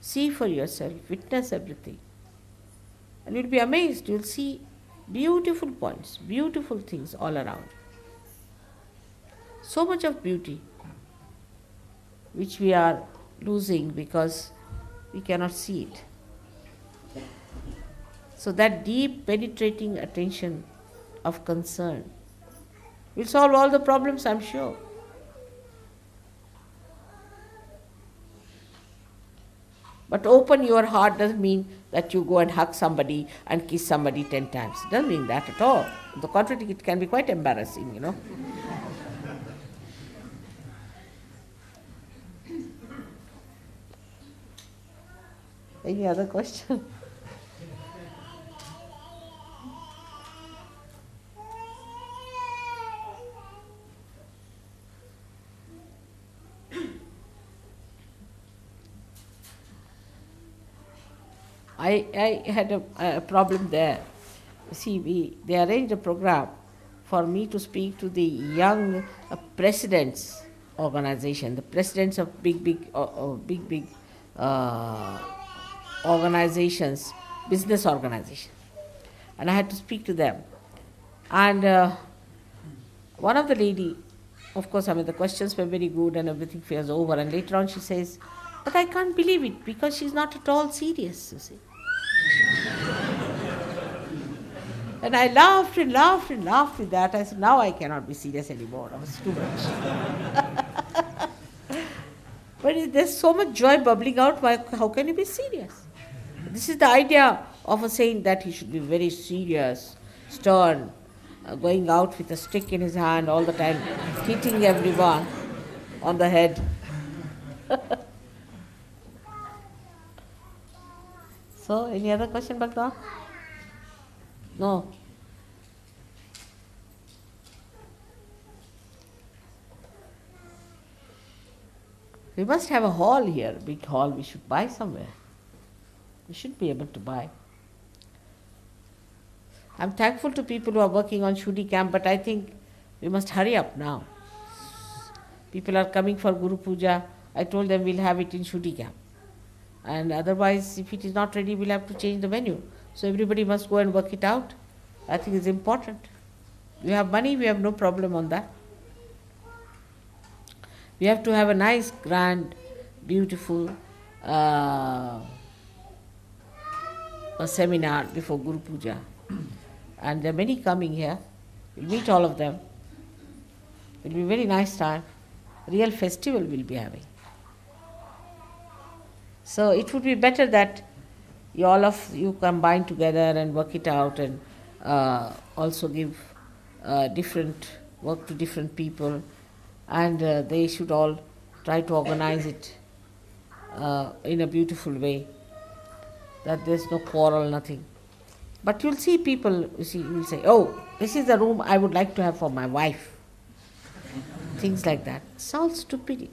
See for yourself, witness everything. And you'll be amazed. You'll see beautiful points, beautiful things all around. So much of beauty which we are losing because we cannot see it. So that deep penetrating attention of concern will solve all the problems, I'm sure. But open your heart doesn't mean that you go and hug somebody and kiss somebody 10 times. It doesn't mean that at all. On the contrary, it can be quite embarrassing, you know. Any other question? I had a problem there. See, they arranged a program for me to speak to the young presidents organization, the presidents of big organizations, business organizations. And I had to speak to them. And one of the lady, of course, the questions were very good and everything was over. And later on she says, but I can't believe it because she's not at all serious, you see. And I laughed with that. I said, now I cannot be serious anymore. That was too much. But there's so much joy bubbling out, how can you be serious? This is the idea of a saint, that he should be very serious, stern, going out with a stick in his hand all the time, hitting everyone on the head. So, any other question, Bhagwan? No. We must have a hall here, big hall. We should buy somewhere. We should be able to buy. I'm thankful to people who are working on Shuddhi camp, but I think we must hurry up now. People are coming for Guru Puja. I told them we'll have it in Shuddhi camp. And otherwise, if it is not ready, we'll have to change the venue. So everybody must go and work it out. I think it's important. We have money, we have no problem on that. We have to have a nice, grand, beautiful a seminar before Guru Puja. And there are many coming here. We'll meet all of them. It will be a very nice time. Real festival we'll be having. So it would be better that all of you combine together and work it out, and also give different work to different people, and they should all try to organize it in a beautiful way, that there's no quarrel, nothing. But you'll see people, you'll say, oh, this is the room I would like to have for my wife. Things like that. It's all stupidity.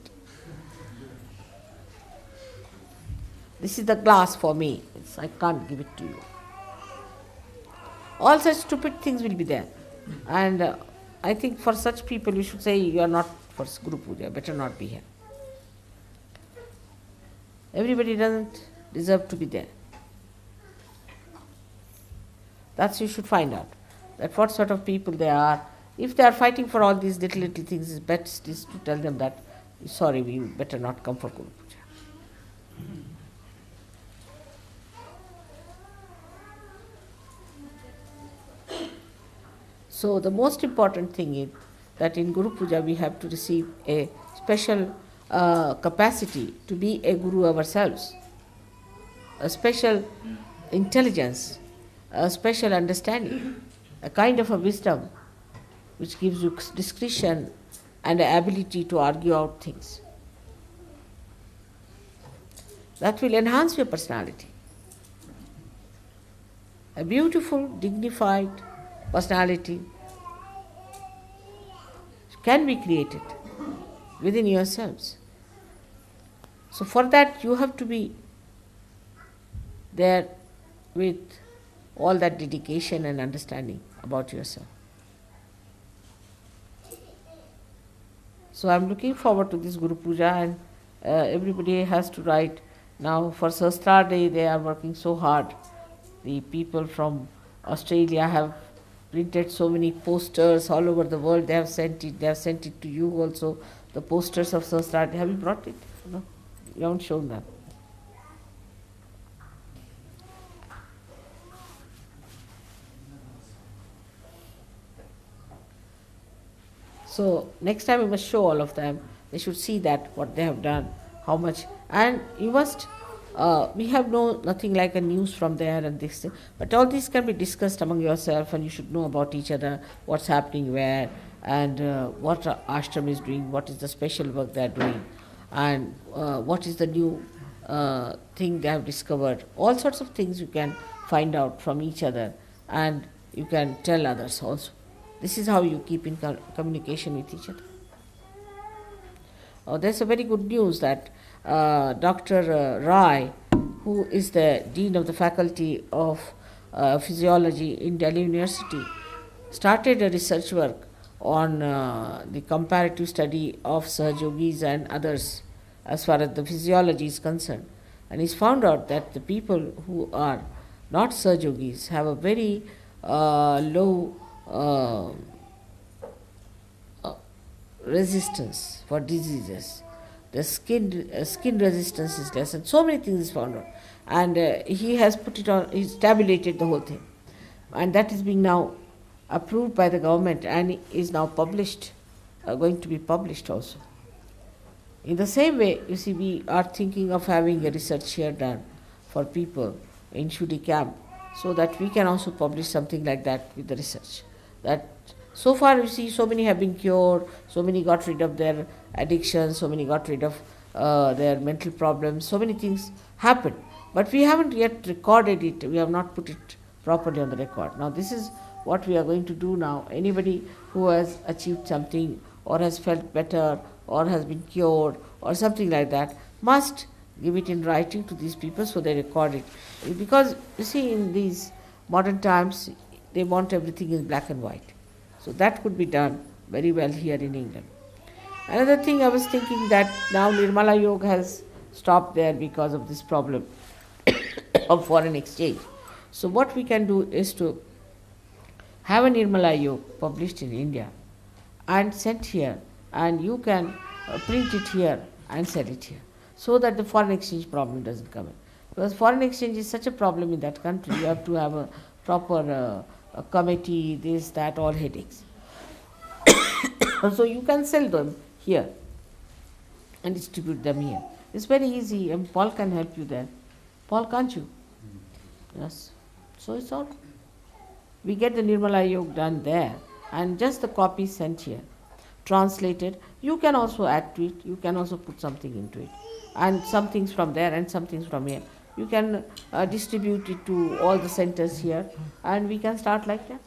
This is the glass for me. I can't give it to you. All such stupid things will be there. And I think for such people we should say, you are not for Guru Puja, better not be here. Everybody doesn't deserve to be there. That's you should find out, that what sort of people they are. If they are fighting for all these little things, it's best is to tell them that, sorry, we better not come for Guru Puja. So the most important thing is that in Guru Puja we have to receive a special capacity to be a Guru ourselves, a special intelligence, a special understanding, a kind of a wisdom which gives you discretion and the ability to argue out things. That will enhance your personality. A beautiful, dignified personality can be created within yourselves. So for that you have to be there with all that dedication and understanding about yourself. So I'm looking forward to this Guru Puja, and everybody has to write. Now for Sahasrara Day they are working so hard. The people from Australia have printed so many posters all over the world. They have sent it. They have sent it to you also. The posters of Sahasrara Day. Have you brought it? No, you haven't shown that. So next time we must show all of them. They should see that what they have done, how much, and you must. We have nothing like a news from there and this thing, but all this can be discussed among yourself, and you should know about each other, what's happening where, and what ashram is doing, what is the special work they are doing, and what is the new thing they have discovered. All sorts of things you can find out from each other, and you can tell others also. This is how you keep in communication with each other. There's a very good news that Dr. Rai, who is the Dean of the Faculty of Physiology in Delhi University, started a research work on the comparative study of Sahajogis and others as far as the physiology is concerned. And he's found out that the people who are not Sahajogis have a very low resistance for diseases. The skin resistance is less, and so many things is found out. And he has put it on, he's tabulated the whole thing. And that is being now approved by the government and is now published, going to be published also. In the same way, you see, we are thinking of having a research here done for people in Shuddhi camp, so that we can also publish something like that with the research. That so far you see, so many have been cured, so many got rid of their addictions, so many got rid of their mental problems, so many things happened. But we haven't yet recorded it, we have not put it properly on the record. Now this is what we are going to do now. Anybody who has achieved something or has felt better or has been cured or something like that must give it in writing to these people so they record it. Because you see, in these modern times they want everything in black and white. So that could be done very well here in England. Another thing I was thinking, that now Nirmala Yoga has stopped there because of this problem of foreign exchange. So what we can do is to have a Nirmala Yoga published in India and sent here, and you can print it here and sell it here, so that the foreign exchange problem doesn't come in. Because foreign exchange is such a problem in that country, you have to have a proper a committee, this, that, all headaches. So you can sell them here and distribute them here. It's very easy, and Paul can help you there. Paul, can't you? Yes. So it's all. We get the Nirmala Yoga done there, and just the copy sent here, translated. You can also add to it, you can also put something into it, and some things from there and some things from here. You can distribute it to all the centers here, and we can start like that.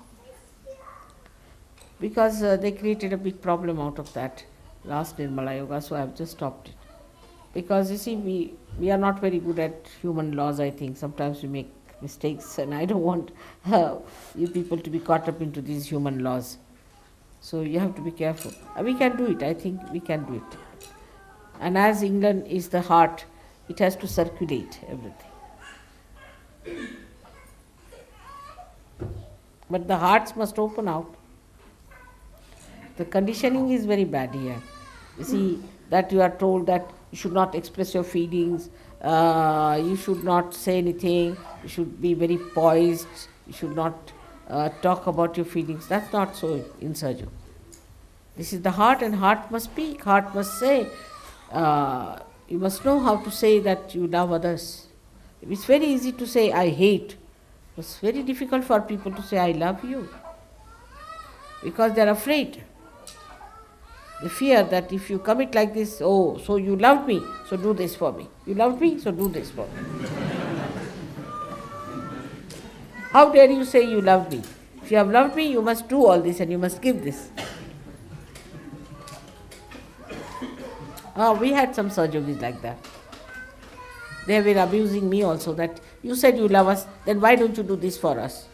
Because they created a big problem out of that last Nirmala Yoga, so I have just stopped it. Because you see, we are not very good at human laws, I think. Sometimes we make mistakes, and I don't want you people to be caught up into these human laws. So you have to be careful. We can do it, I think we can do it. And as England is the heart, it has to circulate everything. But the hearts must open out. The conditioning is very bad here. You see, that you are told that you should not express your feelings, you should not say anything, you should be very poised, you should not talk about your feelings. That's not so in Sahaja. This is the heart, and heart must speak, heart must say. You must know how to say that you love others. It's very easy to say, I hate. It's very difficult for people to say, I love you. Because they are afraid. They fear that if you commit like this, oh, so you loved me, so do this for me. You loved me, so do this for me. How dare you say you loved me? If you have loved me, you must do all this and you must give this. We had some Sahajogis like that. They have been abusing me also, that you said you love us, then why don't you do this for us?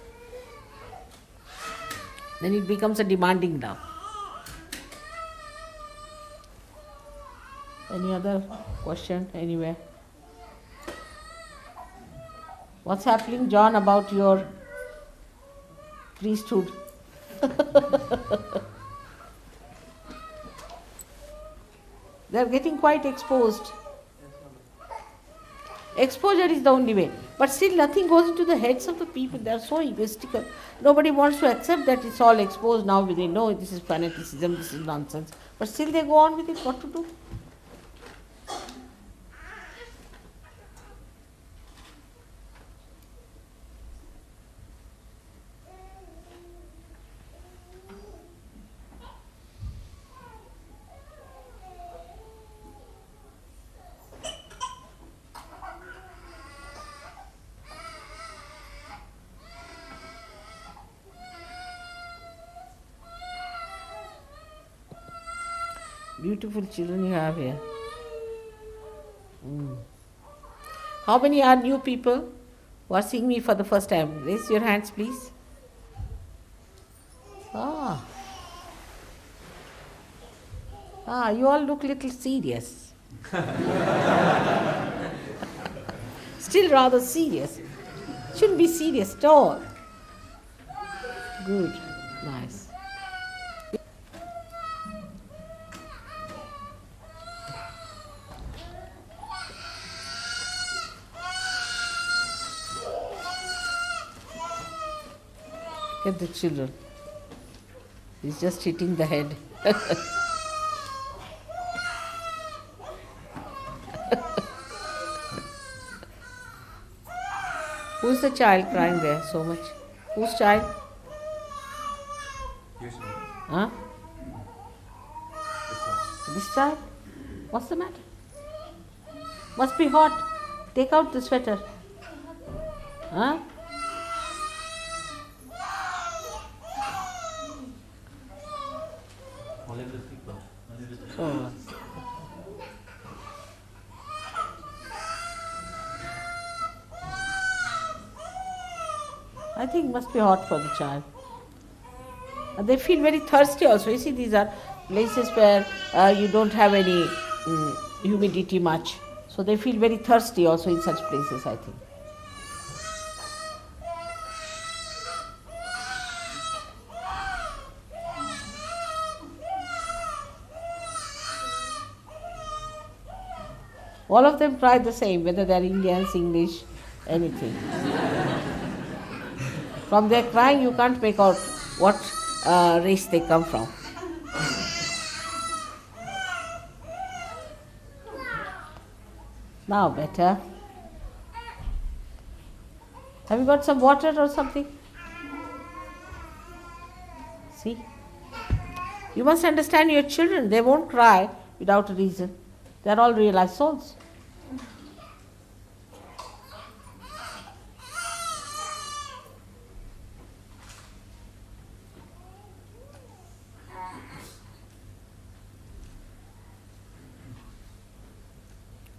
Then it becomes a demanding love. Any other question anywhere? What's happening, John, about your priesthood? They are getting quite exposed. Exposure is the only way. But still nothing goes into the heads of the people. They are so egotistical. Nobody wants to accept that it's all exposed now. They know this is fanaticism, this is nonsense. But still they go on with it. What to do? Beautiful children you have here. How many are new people who are seeing me for the first time? Raise your hands, please. You all look little serious. Still rather serious. Shouldn't be serious at all. Good, nice. Look at the children. He's just hitting the head. Who's the child crying there so much? Whose child? Yes, ma'am. Huh? This child? What's the matter? Must be hot. Take out the sweater. Huh? I think must be hot for the child. And they feel very thirsty also. You see, these are places where you don't have any humidity much. So they feel very thirsty also in such places, I think. All of them cry the same, whether they are Indians, English, anything. From their crying, you can't make out what race they come from. Now better. Have you got some water or something? See? You must understand your children. They won't cry without a reason. They are all realized souls.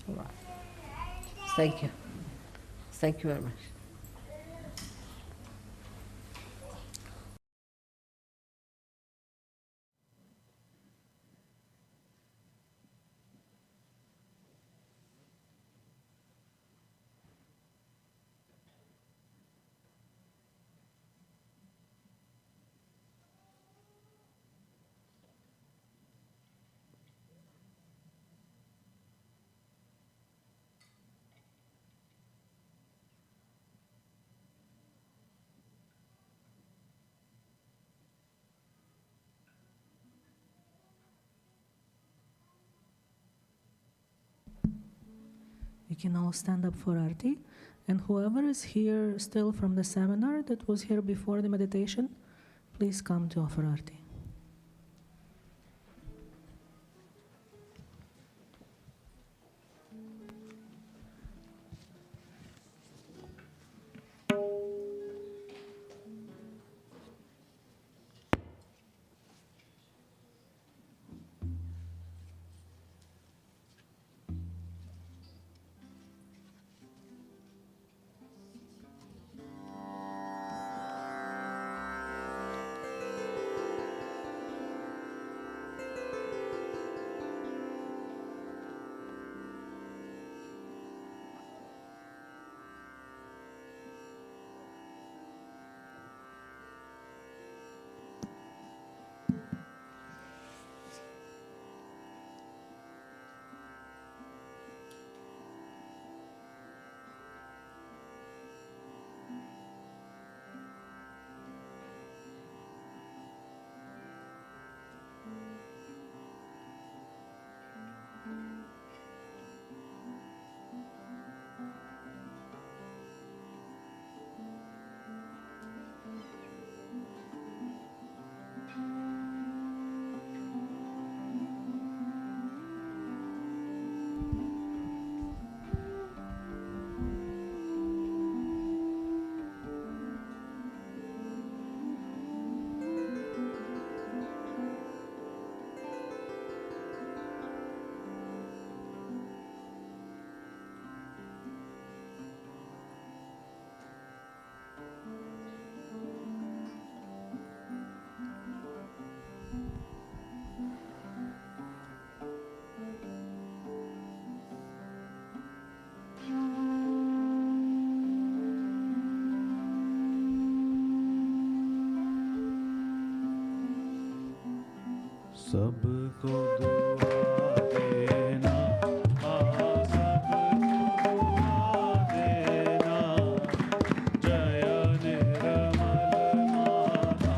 All right. Thank you. Thank you very much. You can all stand up for Arti. And whoever is here still from the seminar that was here before the meditation, please come to offer Arti. सबको दुआ देना, सबको दुआ देना, जय निर्मल माता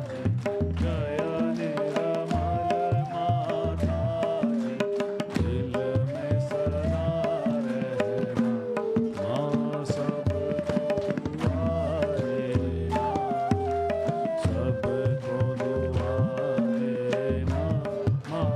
जी, जय निर्मल माता जी, दिल में सदा रहना, माँ सबको दुआ देना, सबको दुआ देना, माँ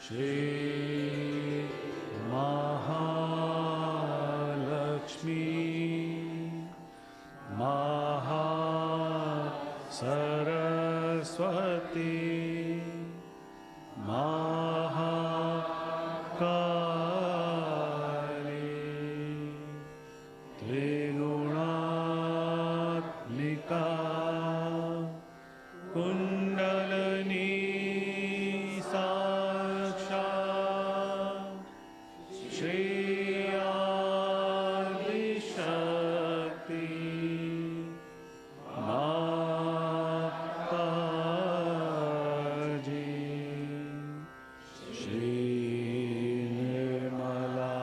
Shri Mahalakshmi Maha Saraswati Mahakali Trigunaatmika Kundalini Sakshat Shri Adi Shakti Mataji Shri Nirmala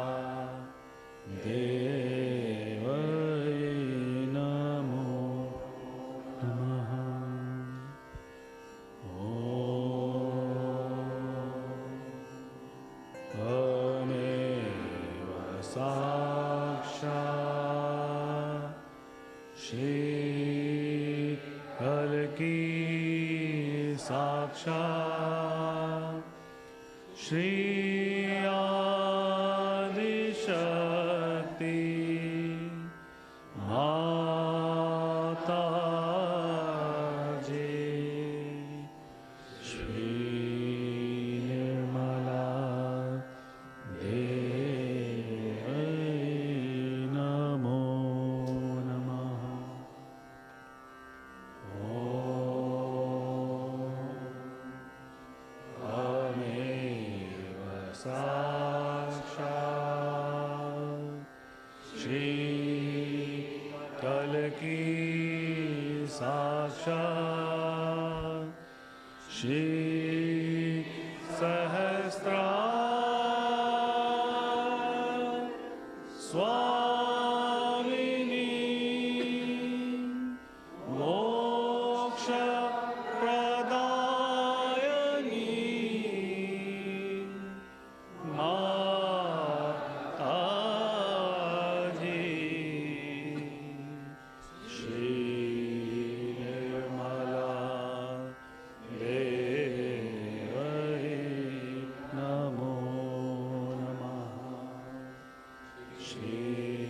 Devai Namo Namaha Tameva Sakshat Shri Kalki Sakshat Shri Adi Shakti Mataji Shri Nirmala Devai Namo Namaha Tameva Sakshat Shri Kalki Sakshat Shri Sahasra Swamini Moksha Pradayani Mataji Shri Nirmala Devai Namo Namaha Shri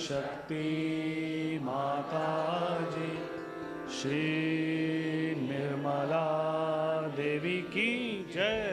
शक्ति माताजी, श्री निर्मला देवी की जय।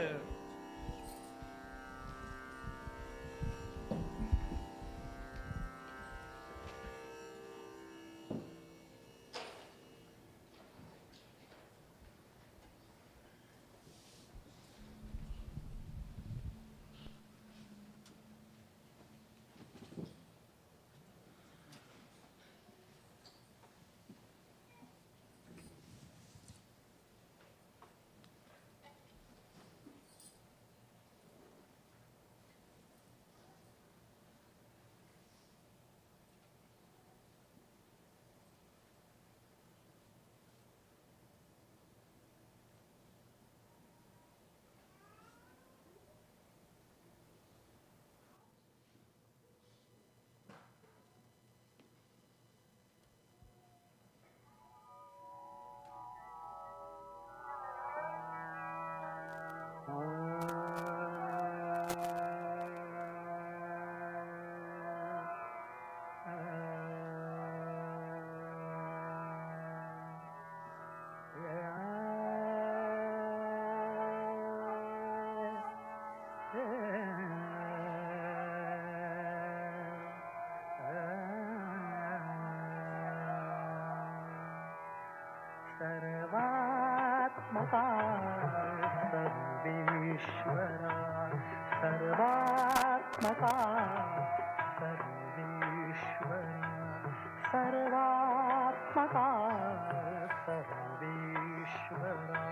सर्वात्मका सर्वेश्वरा, सर्वात्मका सर्वेश्वरा, सर्वात्मका सर्वेश्वरा,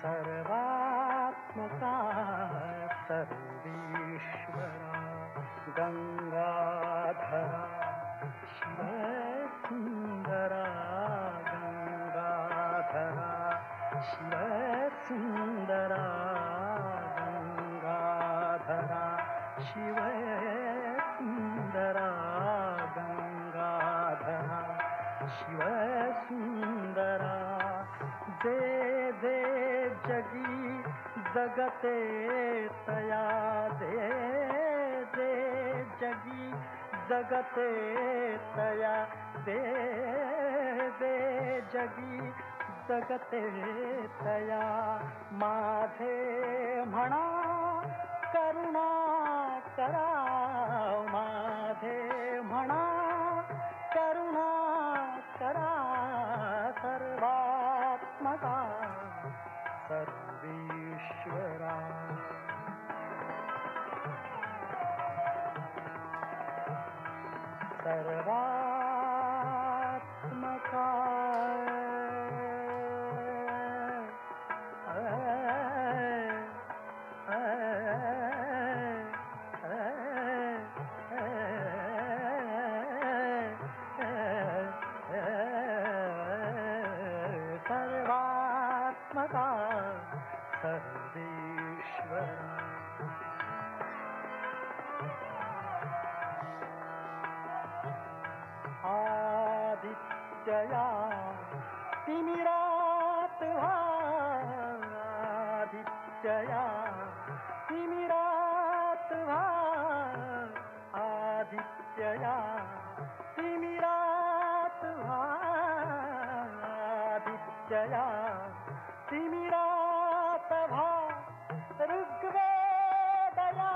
सर्वात्मका सर्वेश्वरा, गंगाधरा शिवसुंदरा, गंगाधरा शिवसुंदरा, गंगाधरा शिवसुंदरा, गंगाधरा शिवसुंदरा, जे जे जगी जगते तया, दे दे जगी जगते तया, दे दे जगी जगते तया, माझे म्हणा करुणा करा, माझे म्हणा करुणा करा, सर्वात्मका सर्वेश्वरा, सर्वात्मका सर्वात्मका सर्वेश्वरा, आदित्यया तिमिरात व्हा, आदित्यया तिमिरात व्हा, आदित्यया तिमिरात व्हा, आदित्यया तिमिरात व्हा, ऋग्वेदया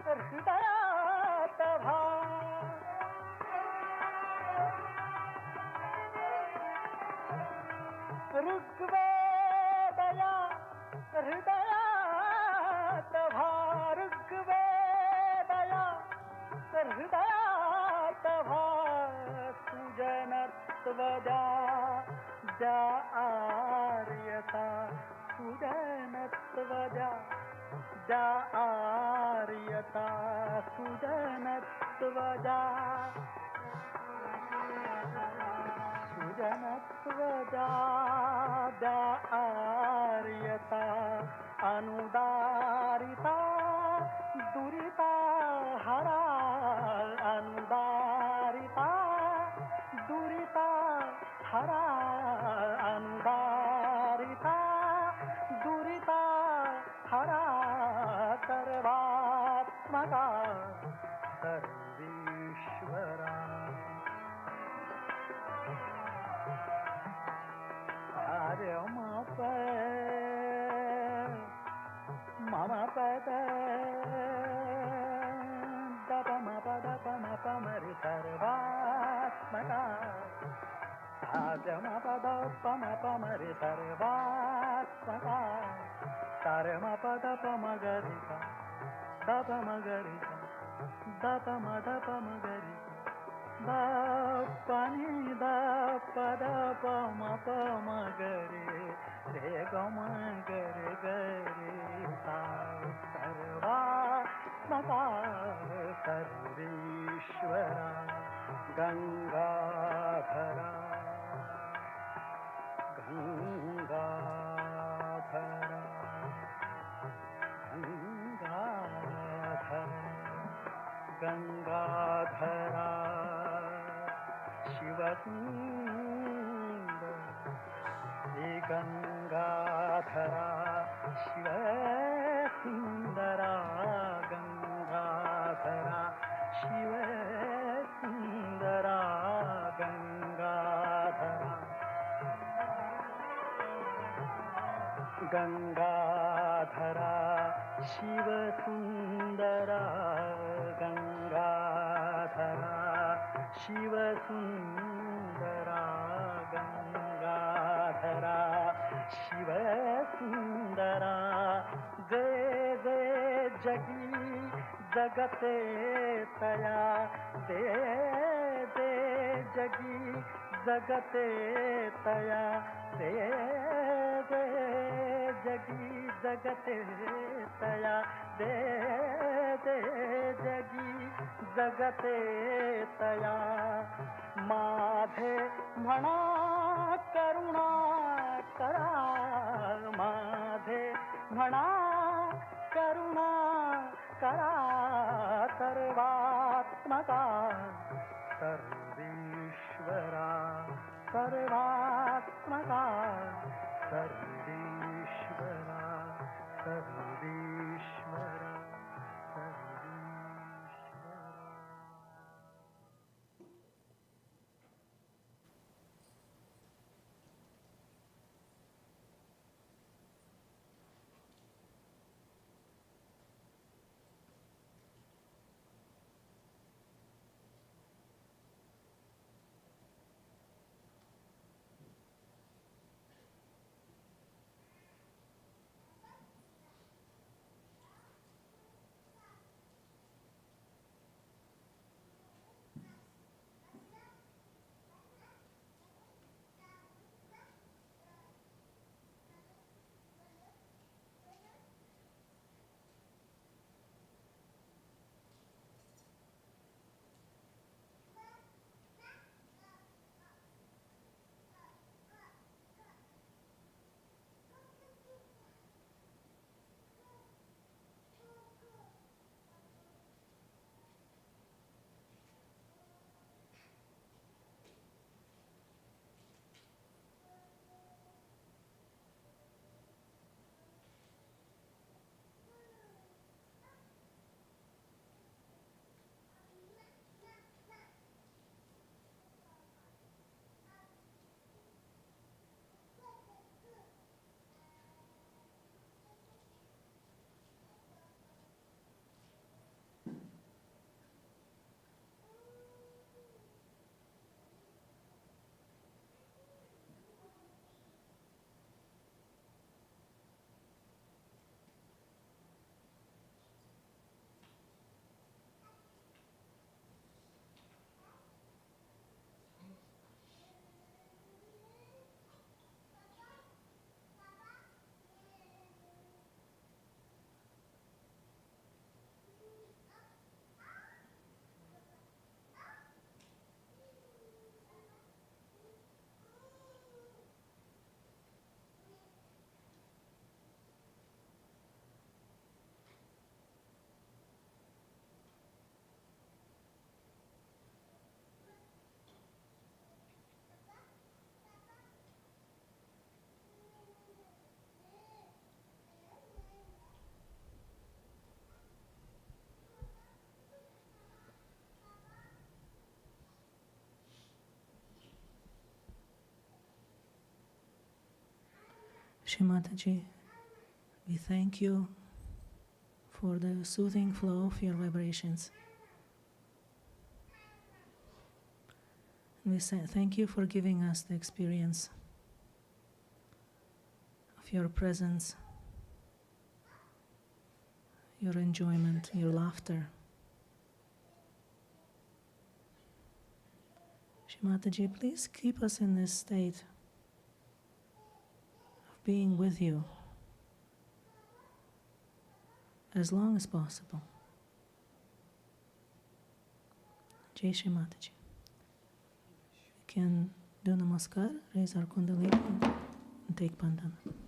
हृदयात व्हा, ऋग्वेदया हृदयात व्हा, ऋग्वेदया हृदयात व्हा, सुजनत्व द्या द्या आर्यता, सुजनत्व द्या द्या आर्यता, सुजनत्व द्या सुजनत्व द्या द्या आर्यता, अनुदारिता दुरिता हरा, अनुदारिता दुरिता हरा, अनुदारिता दुरिता हरा, सर्वात्मका साजमपदपमपमरि सर्वात्मका सरमपदपमगरिका दपमगरिका दपमदपमगरिका दपनि दपदपमपमगरे रे गमगरे गरे सा सर्वात्मका सर्वेश्वरा गंगाधरा गंगाधरा गंगाधरा गंगाधरा शिवसुंदर हे गंगाधरा शिवसुंदरा गंगाधरा शिवसुंदरा गंगाधरा गंगाधरा शिवसुंदरा गंगाधरा शिवसुंदरा गंगाधरा शिवसुंदरा जय जय जगी जगते तया दे दे जगी जगते तया दे दे जगी जगते तया दे दे जगी जगते तया माधे म्हणा करुणा करा माधे म्हणा करुणा करा सर्वात्मका सर्वेश्वरा सर्वात्मका सर्वेश्वरा सर्वेश्वरा सर्वेश्वरा. Shree Mataji, we thank you for the soothing flow of your vibrations. We say thank you for giving us the experience of your presence, your enjoyment, your laughter. Shree Mataji, please keep us in this state of being with you as long as possible. Jai Shree Mataji. We can do namaskar, raise our kundalini, and take bandhana.